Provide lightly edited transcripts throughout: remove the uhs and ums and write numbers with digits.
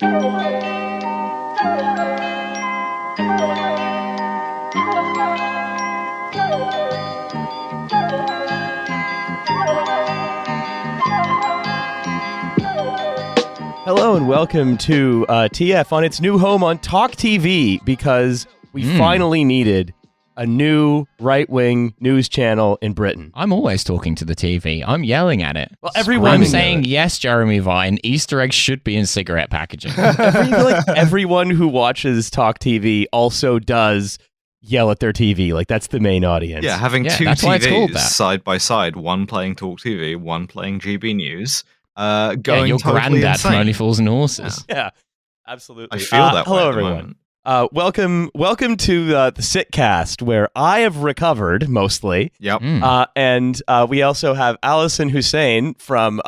Hello and welcome to TF on its new home on Talk TV, because we finally needed a new right-wing news channel in Britain. I'm always talking to the TV. I'm yelling at it. Well, everyone I'm saying, yes, Jeremy Vine, Easter eggs should be in cigarette packaging. I feel like everyone who watches Talk TV also does yell at their TV. Like, that's the main audience. Yeah, having two that's why it's called TVs that. side by side, one playing Talk TV, one playing GB News. Going your totally granddad from insane. Only Fools and Horses. Yeah, absolutely. I feel that way hello, at the everyone. moment. Welcome to the Sitcast, where I have recovered mostly. Yep. And we also have Allison Hussein from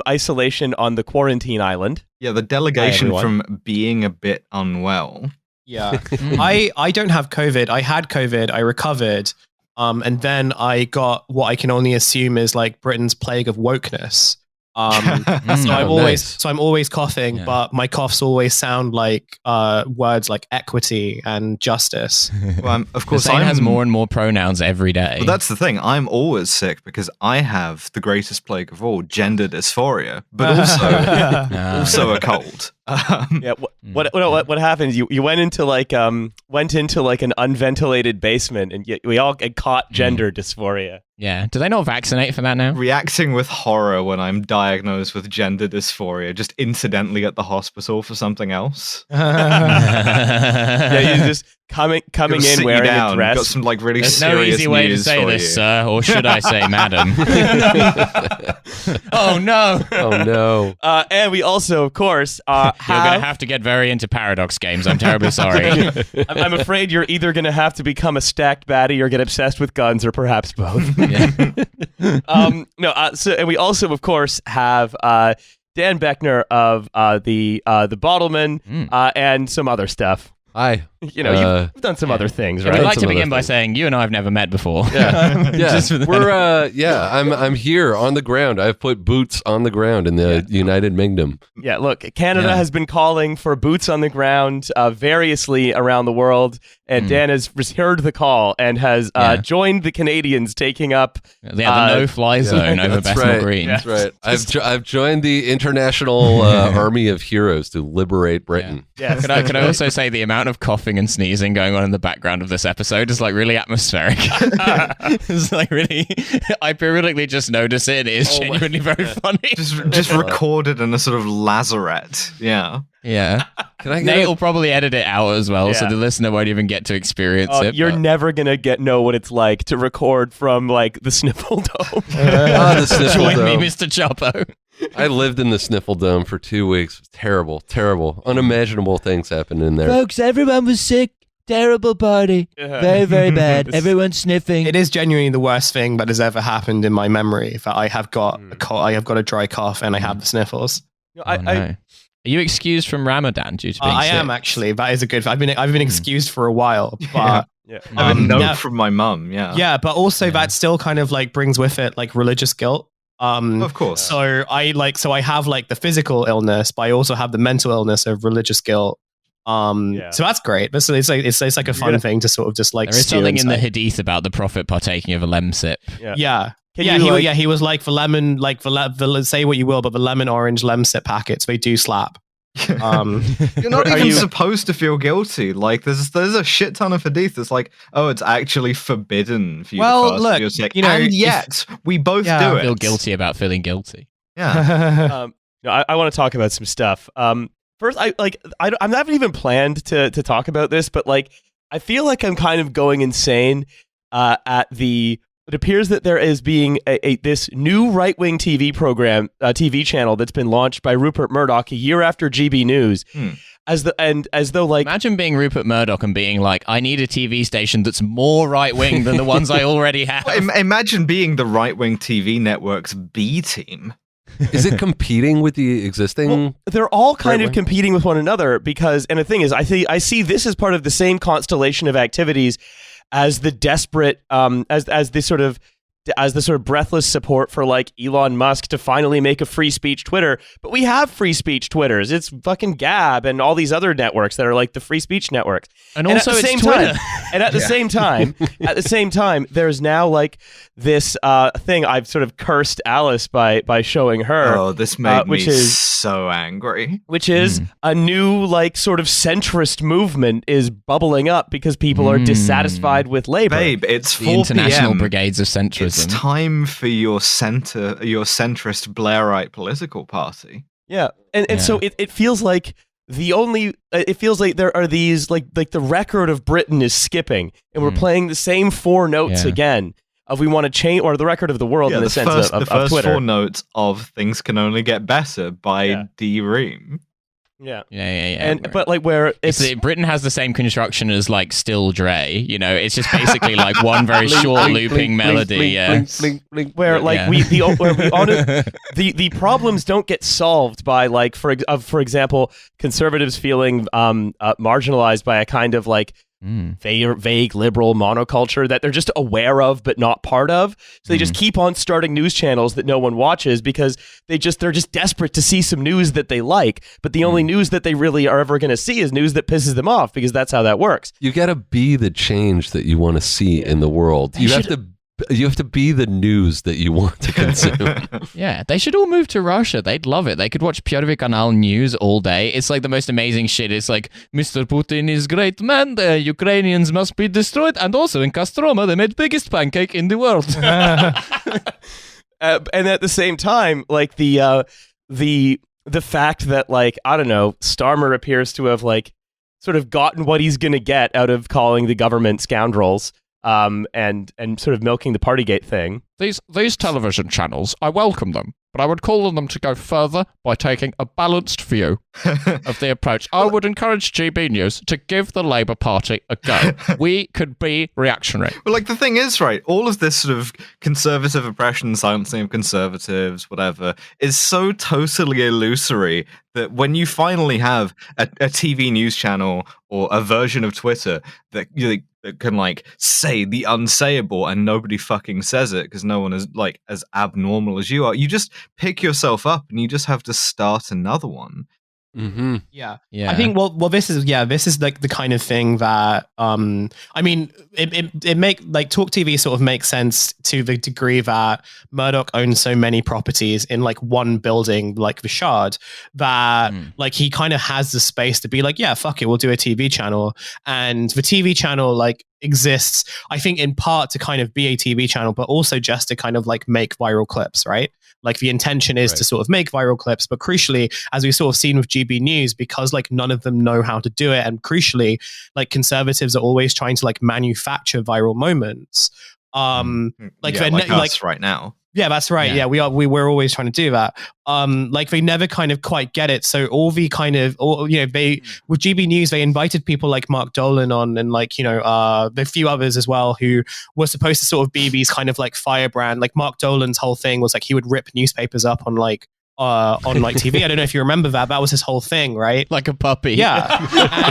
isolation on the quarantine island. Yeah, the delegation Hi, from being a bit unwell. Yeah, I don't have COVID. I had COVID. I recovered, and then I got what I can only assume is like Britain's plague of wokeness. So I'm always coughing, but my coughs always sound like words like equity and justice. Well, of course, Hussein has more and more pronouns every day. Well, that's the thing. I'm always sick because I have the greatest plague of all, gender dysphoria, but also a cold. Yeah. What happened? You went into like an unventilated basement, and we all caught gender dysphoria. Yeah. Do they not vaccinate for that now? Reacting with horror when I'm diagnosed with gender dysphoria, just incidentally at the hospital for something else. Yeah, you just coming in wearing a dress. Got some like really There's serious no easy way to news say for this, you. sir, or should I say, madam? Oh no! Oh no! And we also, of course, You're going to have to get very into Paradox games. I'm terribly sorry. I'm afraid you're either going to have to become a stacked baddie or get obsessed with guns, or perhaps both. And we also, of course, have Dan Boeckner of the Bottlemen and some other stuff. Hi. You know, you've done some other things, right? I'd like to Some begin other by things. saying you and I have never met before. Yeah, Just for the- I'm here on the ground. I've put boots on the ground in the United Kingdom. Yeah, look, Canada has been calling for boots on the ground variously around the world, and Dan has heard the call and has joined the Canadians taking up the no-fly zone over That's Bethnal right. Green. That's right. I've joined the international army of heroes to liberate Britain. Yes. Could I also say the amount of coughing and sneezing going on in the background of this episode is like really atmospheric. It's like really, I periodically just notice it. It is genuinely very funny. Just recorded in a sort of lazarette. Yeah. Yeah. Can I Nate will probably edit it out as well, so Yeah. the listener won't even get to experience it. You're but- never gonna know what it's like to record from like the Sniffle Dome. the Sniffle Join me, Dome. Mr. Chapo. I lived in the Sniffle Dome for 2 weeks. It was terrible. Unimaginable things happened in there. Folks, everyone was sick. Terrible party. Very, very bad. Everyone's sniffing. It is genuinely the worst thing that has ever happened in my memory. That I have got I have got a dry cough and I have the sniffles. No. Are you excused from Ramadan due to being I sick? am actually. That is a good. I've been excused for a while, but I have a note from my mum. Yeah. but also that still kind of like brings with it like religious guilt. Of course. So I have like the physical illness, but I also have the mental illness of religious guilt. So that's great. It's like a fun thing to sort of just like. There is stew something in the inside. hadith about the prophet partaking of a lem sip. Yeah. Can you, He was like the lemon, like the say what you will, but the lemon orange lemsip packets, they do slap. You're not even supposed to feel guilty. Like there's a shit ton of hadith that's like, oh, it's actually forbidden for you to fast if you're sick. you know, and yet we both do it. Feel guilty about feeling guilty. Yeah. I want to talk about some stuff. First, I haven't even planned to talk about this, but like I feel like I'm kind of going insane It appears that there is being this new right-wing TV program, TV channel that's been launched by Rupert Murdoch a year after GB News, as though like imagine being Rupert Murdoch and being like, I need a TV station that's more right-wing than the ones I already have. Imagine being the right-wing TV network's B team. Is it competing with the existing? Well, they're all kind of right-wing? competing with one another because, and the thing is, I see this as part of the same constellation of activities as the desperate, as this sort of as the sort of breathless support for like Elon Musk to finally make a free speech Twitter. But we have free speech Twitters. It's fucking Gab and all these other networks that are like the free speech networks. And also at the it's same Twitter. time, and at the same time, there's now like this thing I've sort of cursed Alice by showing her. Oh, this made which me is so angry. Which is a new like sort of centrist movement is bubbling up because people are dissatisfied with labor. Babe, it's The 4 International p.m. Brigades of Centrism. It's time for your centrist Blairite political party. Yeah, and so it feels like it feels like there are these like the record of Britain is skipping, and we're playing the same 4 notes again of we want to change, or the record of the world in the sense of the first Twitter. 4 notes of things can only get better by D. Ream. Yeah. And but like where Britain has the same construction as like Still Dre, you know, it's just basically like one very short looping melody. Where like the problems don't get solved by like for example conservatives feeling marginalized by a kind of like vague liberal monoculture that they're just aware of but not part of, so they just keep on starting news channels that no one watches because they're just desperate to see some news that they like, but the only news that they really are ever going to see is news that pisses them off, because that's how that works. You got to be the change that you want to see in the world. You have to be the news that you want to consume. Yeah, they should all move to Russia. They'd love it. They could watch Pierwszy Kanal news all day. It's like the most amazing shit. It's like, Mr. Putin is great man, the Ukrainians must be destroyed, and also in Kostroma they made biggest pancake in the world. And at the same time, like the fact that like, I don't know, Starmer appears to have like sort of gotten what he's going to get out of calling the government scoundrels. And sort of milking the Partygate thing. These television channels, I welcome them, but I would call on them to go further by taking a balanced view of the approach. I would encourage GB News to give the Labour Party a go. We could be reactionary. Well, like the thing is, right, all of this sort of conservative oppression, silencing of conservatives, whatever, is so totally illusory that when you finally have a TV news channel or a version of Twitter that can like say the unsayable and nobody fucking says it because no one is like as abnormal as you are, you just pick yourself up and you just have to start another one. Mm-hmm. Yeah. I think well this is like the kind of thing that I mean it make like Talk TV sort of makes sense to the degree that Murdoch owns so many properties in like one building like the Shard that like he kind of has the space to be like, yeah, fuck it, we'll do a TV channel. And the TV channel like exists, I think, in part to kind of be a TV channel, but also just to kind of like make viral clips, right? Like the intention is to sort of make viral clips, but crucially, as we've sort of seen with GB News, because like none of them know how to do it, and crucially, like conservatives are always trying to like manufacture viral moments. Like yeah, like us right now. Yeah, that's right. Yeah, we're always trying to do that. Like they never kind of quite get it. So all the kind of, they with GB News, they invited people like Mark Dolan on, and like a few others as well who were supposed to sort of be these kind of like firebrand. Like Mark Dolan's whole thing was like he would rip newspapers up on like TV. I don't know if you remember that. That was his whole thing, right? Like a puppy. Yeah.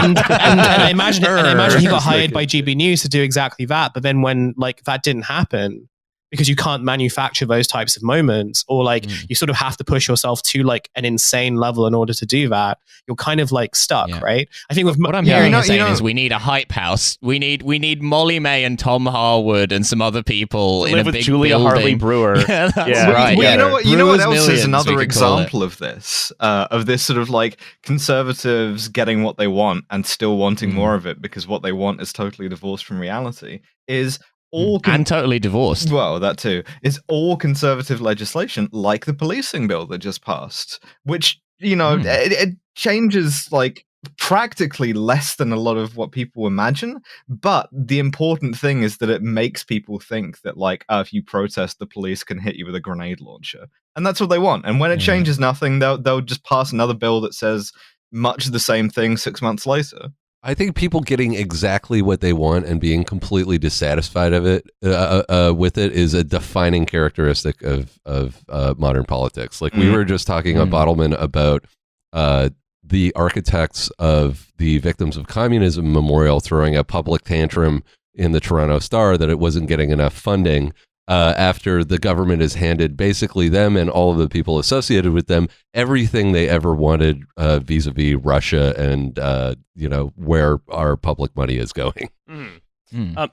and I imagine he got hired by GB News to do exactly that. But then when like that didn't happen, because you can't manufacture those types of moments, or like you sort of have to push yourself to like an insane level in order to do that, you're kind of like stuck, right? I think with what I'm hearing is we need a hype house. We need Molly May and Tom Harwood and some other people in a with big Julia building. Harley Brewer. Yeah, that's right. Well, you know what else is another we example of this sort of like conservatives getting what they want and still wanting more of it because what they want is totally divorced from reality, is and totally divorced. Well, that too is all conservative legislation, like the policing bill that just passed, which it changes like practically less than a lot of what people imagine. But the important thing is that it makes people think that like, if you protest, the police can hit you with a grenade launcher, and that's what they want. And when it changes nothing, they'll just pass another bill that says much the same thing 6 months later. I think people getting exactly what they want and being completely dissatisfied with it is a defining characteristic of modern politics. Like we were just talking on Bottlemen about the architects of the Victims of Communism Memorial throwing a public tantrum in the Toronto Star that it wasn't getting enough funding. after the government has handed basically them and all of the people associated with them everything they ever wanted vis-a-vis Russia and where our public money is going.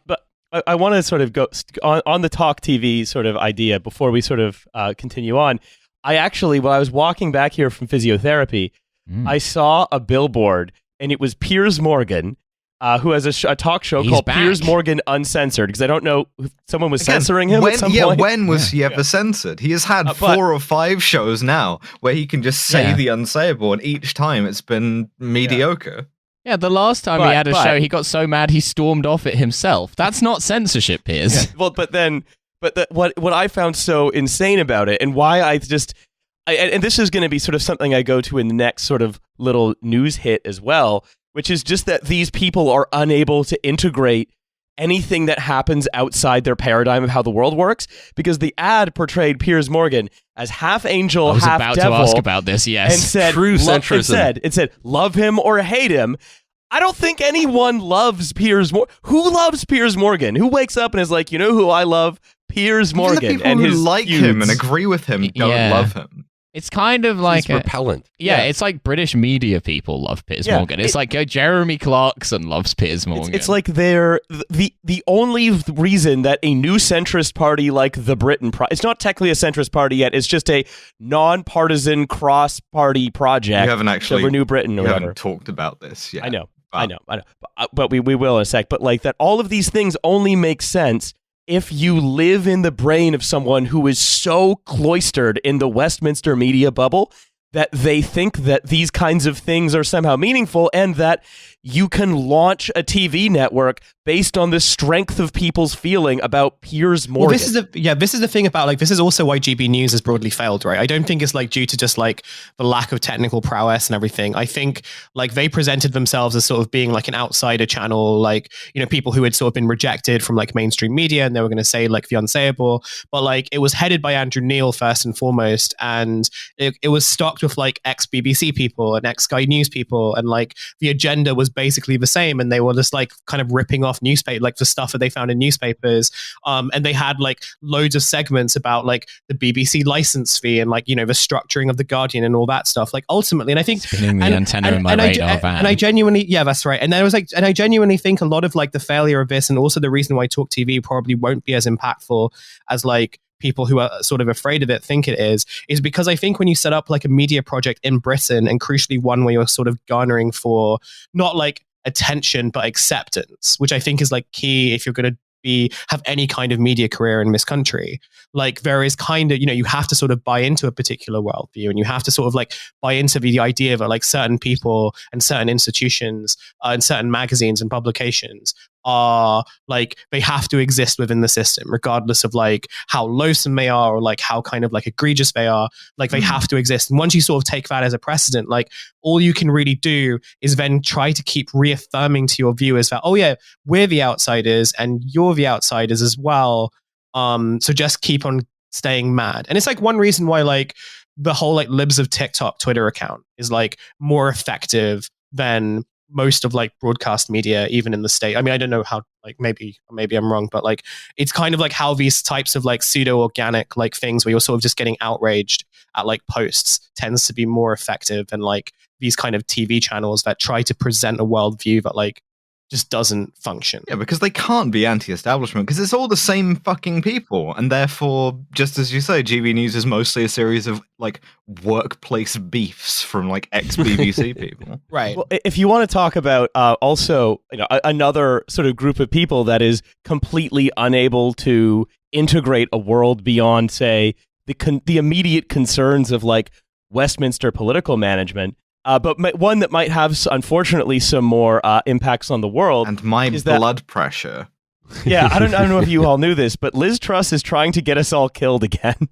But I want to sort of go on the Talk TV sort of idea before we sort of continue on. I actually, while I was walking back here from physiotherapy, I saw a billboard, and it was Piers Morgan, who has a talk show called Piers Morgan Uncensored, because I don't know if someone was censoring him at some point. When was he ever censored? He has had 4 or 5 shows now where he can just say the unsayable, and each time it's been mediocre. Yeah, the last time he had a show, he got so mad he stormed off it himself. That's not censorship, Piers. Yeah, well, what I found so insane about it, and why and this is going to be sort of something I go to in the next sort of little news hit as well, which is just that these people are unable to integrate anything that happens outside their paradigm of how the world works, because the ad portrayed Piers Morgan as half angel, half devil. I was about to ask about this, yes. And said, true centrism. It said, love him or hate him. I don't think anyone loves Piers Morgan. Who loves Piers Morgan? Who wakes up and is like, you know who I love? Piers Morgan. Even the people and who his like him and agree with him don't love him. It's kind of like He's repellent. It's like British media people love Piers Morgan. It's like Jeremy Clarkson loves Piers Morgan. It's like they're the only reason that a new centrist party like the Britain it's not technically a centrist party yet. It's just a non-partisan cross-party project. You haven't actually Renew Britain or whatever. Haven't talked about this yet. I know. But we will in a sec. But like that, all of these things only make sense if you live in the brain of someone who is so cloistered in the Westminster media bubble that they think that these kinds of things are somehow meaningful, and that you can launch a TV network based on the strength of people's feeling about Piers Morgan. Well, this is the thing about, like, this is also why GB News has broadly failed, right? I don't think it's like due to just like the lack of technical prowess and everything. I think like they presented themselves as sort of being like an outsider channel, like, you know, people who had sort of been rejected from like mainstream media, and they were going to say like the unsayable, but like it was headed by Andrew Neil first and foremost, and it was stocked with like ex-BBC people and ex-Sky News people, and like the agenda was basically the same, and they were just like kind of ripping off newspaper, like the stuff that they found in newspapers, and they had like loads of segments about like the BBC license fee and like, you know, the structuring of the Guardian and all that stuff, like ultimately. And I think spinning the antenna in my radar van. And I genuinely, that's right. And then I was like, and I genuinely think a lot of like the failure of this, and also the reason why Talk TV probably won't be as impactful as like people who are sort of afraid of it think it is because I think when you set up like a media project in Britain, and crucially one where you're sort of garnering for not like attention but acceptance, which I think is like key if you're going to have any kind of media career in this country, like there is kind of, you know, you have to sort of buy into a particular worldview, and you have to sort of like buy into the idea that like certain people and certain institutions and certain magazines and publications are like, they have to exist within the system regardless of like how loathsome they are or like how kind of like egregious they are, like they have to exist. And once you sort of take that as a precedent, like all you can really do is then try to keep reaffirming to your viewers that, oh yeah, we're the outsiders and you're the outsiders as well, so just keep on staying mad. And it's like one reason why like the whole like Libs of TikTok Twitter account is like more effective than most of like broadcast media, even in the state. I mean, I don't know how, like maybe I'm wrong, but like it's kind of like how these types of like pseudo organic like things where you're sort of just getting outraged at like posts tends to be more effective than like these kind of TV channels that try to present a worldview that like just doesn't function. Yeah, because they can't be anti-establishment because it's all the same fucking people, and therefore, just as you say, GB News is mostly a series of like workplace beefs from like ex-BBC people. Right. Well, if you want to talk about also, you know, another sort of group of people that is completely unable to integrate a world beyond, say, the immediate concerns of like Westminster political management. But one that might have, unfortunately, some more impacts on the world. And my blood pressure. Yeah, I don't know if you all knew this, but Liz Truss is trying to get us all killed again.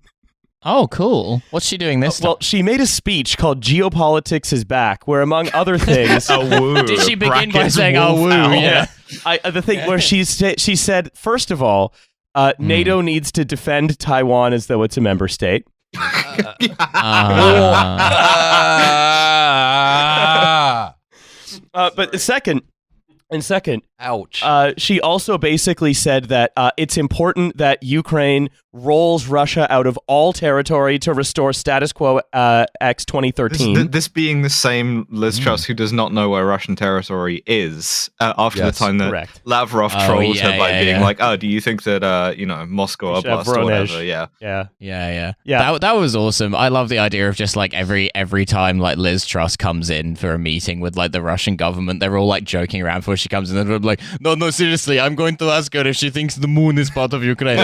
Oh, cool. What's she doing this time? Well, she made a speech called Geopolitics is Back, where among other things... Oh, woo. Did she begin by saying, oh, woo? Yeah. The thing where she said, first of all, NATO needs to defend Taiwan as though it's a member state. But the second, And second, Ouch. she also basically said that it's important that Ukraine rolls Russia out of all territory to restore status quo ex 2013. This being the same Liz Truss who does not know where Russian territory is after the time that correct. Lavrov trolls her by being like, "Oh, do you think that Moscow should have Oblast or Voronezh. whatever?" Yeah. Yeah. That was awesome. I love the idea of just like every time like Liz Truss comes in for a meeting with like the Russian government, they're all like joking around before she comes in. And they're like, no, seriously, I'm going to ask her if she thinks the moon is part of Ukraine.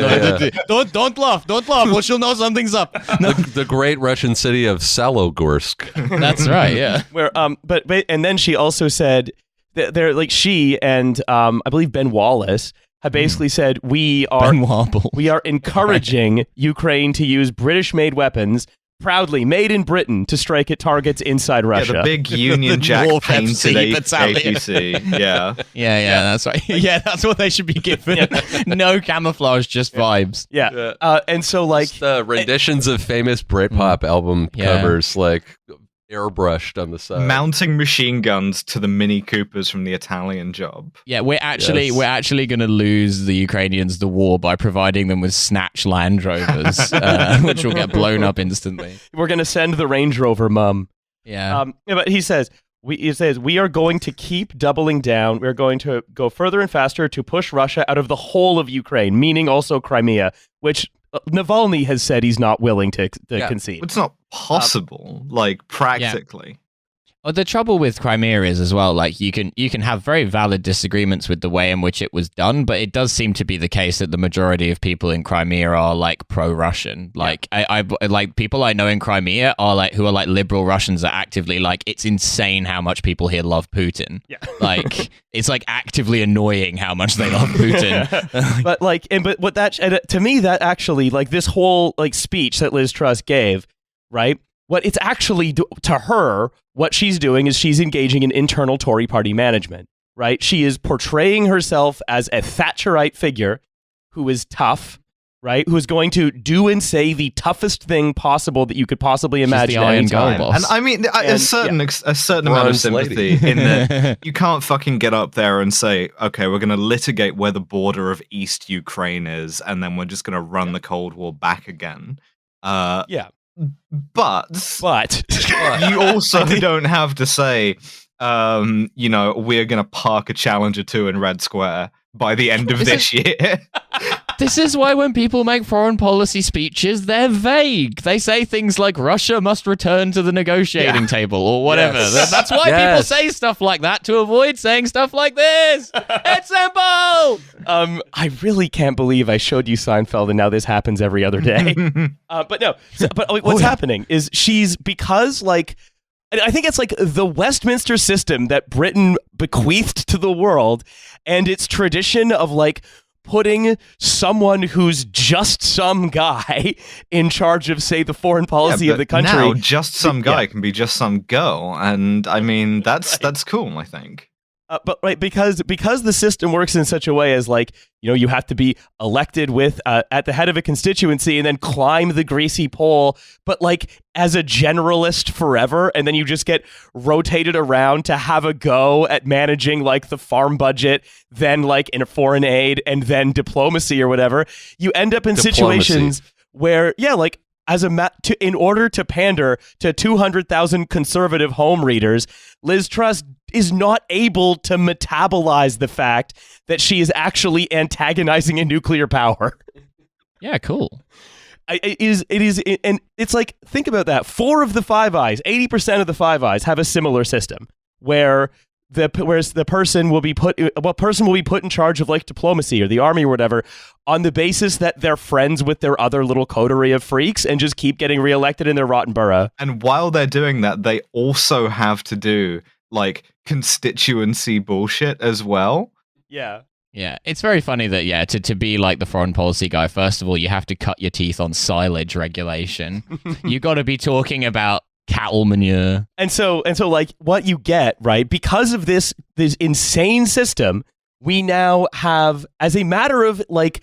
No, don't laugh. Well, she'll know something's up. The great Russian city of Salogorsk. That's right. Yeah. Where but and then she also said that they're like she and I believe Ben Wallace have basically said we are encouraging Ukraine to use British-made weapons, proudly made in Britain, to strike at targets inside Russia. Yeah, the big Union Jack Wolf painted FC battalion. APC. Yeah. Yeah, that's right. Yeah, that's what they should be given. No camouflage, just vibes. Yeah. And so like Just, renditions of famous Britpop album covers, like airbrushed on the side. Mounting machine guns to the Mini Coopers from the Italian Job. Yeah, we're actually going to lose the Ukrainians the war by providing them with snatch Land Rovers, which will get blown up instantly. we're going to send the Range Rover mum. Yeah. But he says we are going to keep doubling down. We're going to go further and faster to push Russia out of the whole of Ukraine, meaning also Crimea, which Navalny has said he's not willing to concede. It's not possible, like practically. Well, the trouble with Crimea is as well, like you can have very valid disagreements with the way in which it was done, but it does seem to be the case that the majority of people in Crimea are like pro-Russian. Like I like people I know in Crimea are like who are like liberal Russians are actively like it's insane how much people here love Putin. Yeah. Like it's like actively annoying how much they love Putin. But like but what that to me that actually like this whole like speech that Liz Truss gave, right? What it's actually to her, what she's doing is she's engaging in internal Tory party management, right? She is portraying herself as a Thatcherite figure who is tough, right? Who is going to do and say the toughest thing possible that you could possibly imagine. She's the Iron Girl time. boss. And I mean, a certain amount of sympathy in that you can't fucking get up there and say, okay, we're going to litigate where the border of East Ukraine is, and then we're just going to run the Cold War back again. But you also don't have to say, we're going to park a Challenger 2 in Red Square by the end of this year. This is why when people make foreign policy speeches, they're vague. They say things like Russia must return to the negotiating table or whatever. Yes. That's why people say stuff like that to avoid saying stuff like this. It's simple. I really can't believe I showed you Seinfeld and now this happens every other day. But no, what's happening is because like, I think it's like the Westminster system that Britain bequeathed to the world and its tradition of like putting someone who's just some guy in charge of, say, the foreign policy of the country. Now, just some guy can be just some girl, and I mean that's cool. I think. But right, because the system works in such a way as like, you have to be elected with at the head of a constituency and then climb the greasy pole, but like as a generalist forever, and then you just get rotated around to have a go at managing like the farm budget, then like in a foreign aid, and then diplomacy or whatever. You end up in situations where like in order to pander to 200,000 conservative home readers, Liz Truss is not able to metabolize the fact that she is actually antagonizing a nuclear power. Yeah, cool. It is, and it's like, think about that. 4 of the Five Eyes, 80% of the Five Eyes have a similar system where the person will be put in charge of like diplomacy or the army or whatever on the basis that they're friends with their other little coterie of freaks and just keep getting reelected in their rotten borough. And while they're doing that, they also have to do like constituency bullshit as well. Yeah. Yeah, it's very funny that, to be like the foreign policy guy, first of all, you have to cut your teeth on silage regulation. You got to be talking about cattle manure. And so like what you get, right, because of this insane system, we now have, as a matter of like,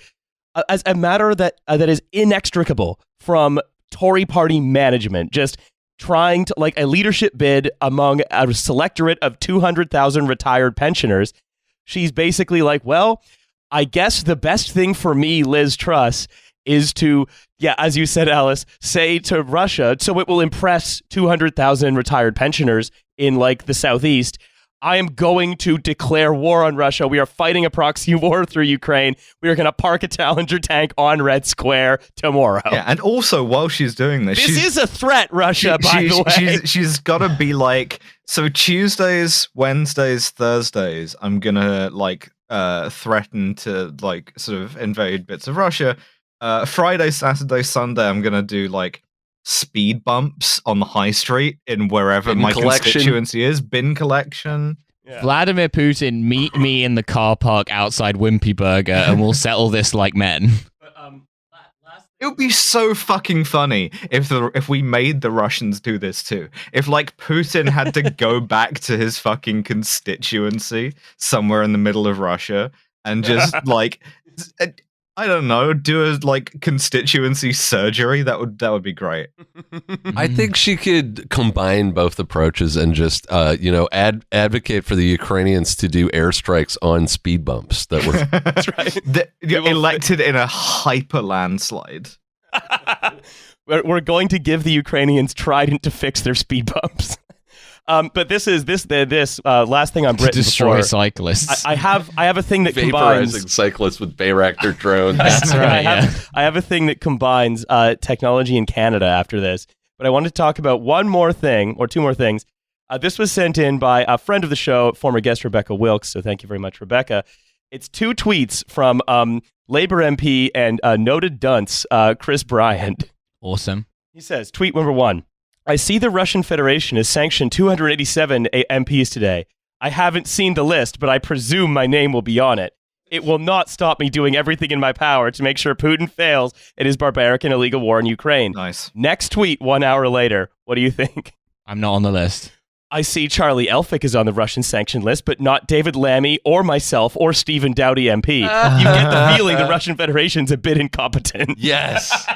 as a matter that is inextricable from Tory party management, just trying to like a leadership bid among a selectorate of 200,000 retired pensioners, she's basically like, well, I guess the best thing for me, Liz Truss, is to, as you said, Alice, say to Russia, so it will impress 200,000 retired pensioners in like the Southeast, I am going to declare war on Russia. We are fighting a proxy war through Ukraine. We are going to park a Challenger tank on Red Square tomorrow. Yeah, and also while she's doing this, this is a threat, Russia, by the way. She's got to be like, so Tuesdays, Wednesdays, Thursdays, I'm going to like threaten to like sort of invade bits of Russia. Friday, Saturday, Sunday, I'm going to do like speed bumps on the high street in wherever my constituency is. Bin collection. Yeah. Vladimir Putin, meet me in the car park outside Wimpy Burger and we'll settle this like men. It would be so fucking funny if we made the Russians do this too. If like Putin had to go back to his fucking constituency somewhere in the middle of Russia and just like, I don't know, do a like constituency surgery. That would be great. I think she could combine both approaches and just advocate for the Ukrainians to do airstrikes on speed bumps that were That's right. Elected in a hyper landslide. We're going to give the Ukrainians trident to fix their speed bumps. But this last thing on Britain to destroy before, cyclists. I have a thing that vaporizing combines cyclists with Bayraktar drones. That's right. I have a thing that combines technology in Canada after this. But I wanted to talk about one more thing or two more things. This was sent in by a friend of the show, former guest Rebecca Wilkes. So thank you very much, Rebecca. It's two tweets from Labour MP and noted dunce Chris Bryant. Awesome. He says, tweet number 1. I see the Russian Federation has sanctioned 287 MPs today. I haven't seen the list, but I presume my name will be on it. It will not stop me doing everything in my power to make sure Putin fails in his barbaric and illegal war in Ukraine. Nice. Next tweet, 1 hour later. What do you think? I'm not on the list. I see Charlie Elphicke is on the Russian sanction list, but not David Lammy or myself or Stephen Dowdy MP. You get the feeling the Russian Federation's a bit incompetent. Yes.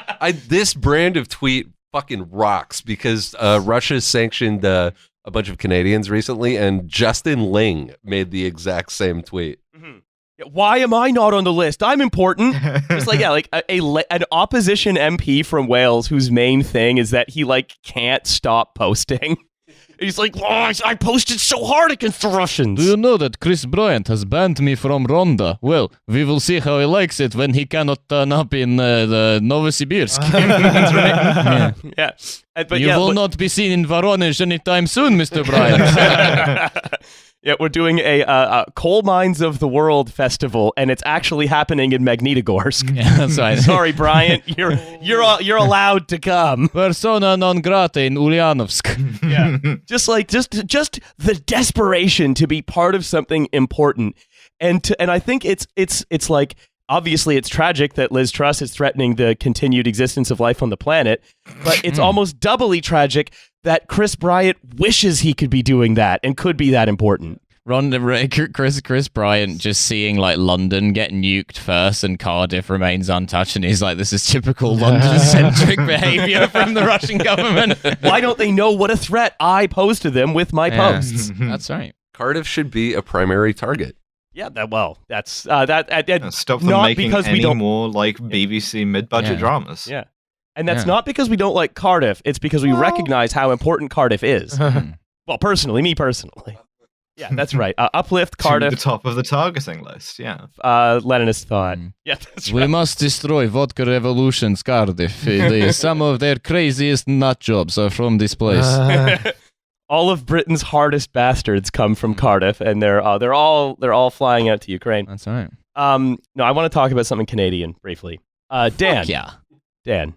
This brand of tweet fucking rocks because Russia sanctioned a bunch of Canadians recently, and Justin Ling made the exact same tweet. Mm-hmm. Why am I not on the list? I'm important. It's like an opposition MP from Wales whose main thing is that he like can't stop posting. He's like, I posted so hard against the Russians. Do you know that Chris Bryant has banned me from Ronda? Well, we will see how he likes it when he cannot turn up in the Novosibirsk. That's right. Yeah. But you will not be seen in Voronezh anytime soon, Mr. Bryant. Yeah, we're doing a Coal Mines of the World festival, and it's actually happening in Magnitogorsk. Yeah, that's right. Sorry, Bryant, you're allowed to come. Persona non grata in Ulyanovsk. Yeah, just the desperation to be part of something important, and I think it's like. Obviously, it's tragic that Liz Truss is threatening the continued existence of life on the planet, but it's almost doubly tragic that Chris Bryant wishes he could be doing that and could be that important. Chris Bryant just seeing like London get nuked first and Cardiff remains untouched, and he's like, this is typical London-centric behavior from the Russian government. Why don't they know what a threat I pose to them with my posts? That's right. Cardiff should be a primary target. Yeah, that's stop them not making because we any don't more like BBC mid-budget dramas. Yeah, and that's not because we don't like Cardiff. It's because we recognize how important Cardiff is. Well, me personally. Yeah, that's right. Uplift Cardiff to the top of the targeting list. Yeah. Leninist thought. Yeah, that's right. We must destroy vodka revolutions, Cardiff. Some of their craziest nut jobs are from this place. All of Britain's hardest bastards come from Cardiff, and they're all flying out to Ukraine. That's right. No, I want to talk about something Canadian briefly. Dan. Dan,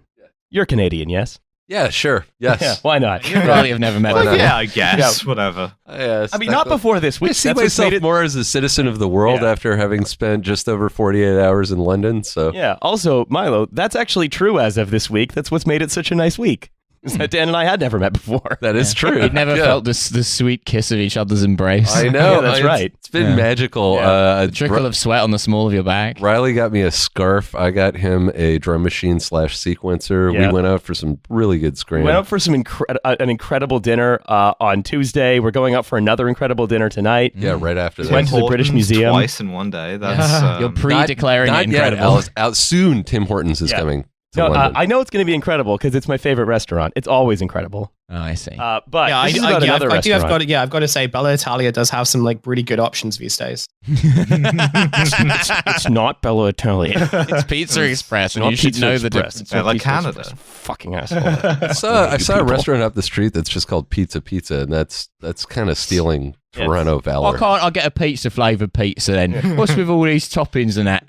you're Canadian, yes? Yeah, sure. Yes. Yeah, why not? You probably have never met him. Yeah, I guess. Whatever. Yes, I mean, not before this week. I see myself more as a citizen of the world after having spent just over 48 hours in London. So yeah. Also, Milo, that's actually true as of this week. That's what's made it such a nice week. is that Dan and I had never met before. That is true. We've never felt the sweet kiss of each other's embrace. I know. Yeah, that's right. It's been magical. The trickle of sweat on the small of your back. Riley got me a scarf. I got him a drum machine / sequencer. Yeah. We went out for some really good scram. We went out for some an incredible dinner on Tuesday. We're going out for another incredible dinner tonight. Yeah, right after that. Went to the British Museum twice in one day. That's You're pre-declaring not it yet, incredible. Alice. Out soon. Tim Hortons is coming to No, London. I know it's going to be incredible because it's my favorite restaurant. It's always incredible. Oh, I see. But Yeah, this is about another restaurant. I've got to say, Bella Italia does have some like really good options these days. It's not Bella Italia. It's Pizza Express, and Not you should Pizza know the Express. difference. It's not like Pizza Canada. Express. Fucking asshole. I saw a restaurant up the street that's just called Pizza, and that's kind of stealing Toronto valor. I get a pizza-flavoured pizza then? What's with all these toppings and that?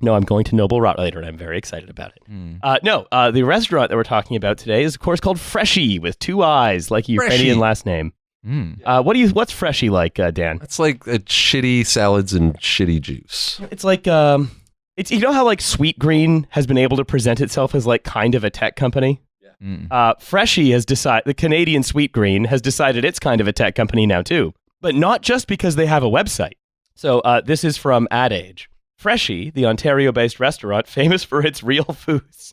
No, I'm going to Noble Rot later, and I'm very excited about it. The restaurant that we're talking about today is, of course, called Freshie with 2 eyes, like your Ukrainian last name. What's Freshie like, Dan? It's like shitty salads and shitty juice. It's like it's, you know how like Sweet Green has been able to present itself as like kind of a tech company. Freshie has decided, the Canadian Sweet Green has decided it's kind of a tech company now too, but not just because they have a website. So this is from Ad Age. Freshie, the Ontario-based restaurant, famous for its real foods.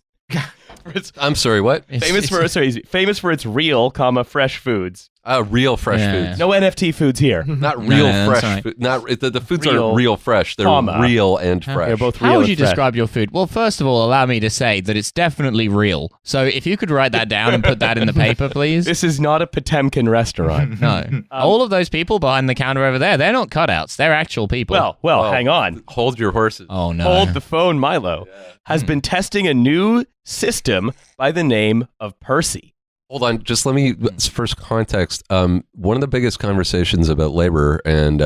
I'm sorry, what? Famous for its real, fresh foods. Real fresh foods. No NFT foods here. Not real No, that's fresh right. food. Not the foods Real, aren't real fresh. They're real and fresh. They're both real. How would and you fresh. describe your food? Well, first of all, allow me to say that it's definitely real. So if you could write that down and put that in the paper, please. This is not a Potemkin restaurant. No. All of those people behind the counter over there, they're not cutouts. They're actual people. Well, hang on. Hold your horses. Oh, no. Hold the phone, Milo has been testing a new system by the name of Percy. Hold on, just let me first context. One of the biggest conversations about labor and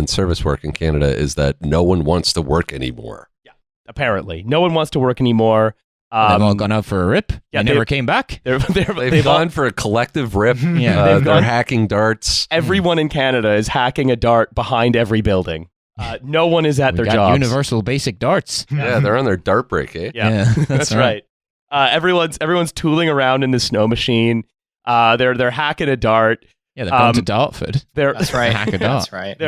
service work in Canada is that no one wants to work anymore. Yeah, apparently, no one wants to work anymore. They've all gone out for a rip. Yeah, they never came back. They've gone for a collective rip. Yeah, they're hacking darts. Everyone in Canada is hacking a dart behind every building. No one is at We their got jobs. universal basic darts. Yeah, they're on their dart break, eh? Yeah, that's right. Everyone's tooling around in the snow machine. They're hacking a dart. Yeah, they've gone to Dartford. That's right. Hack a dart. That's right.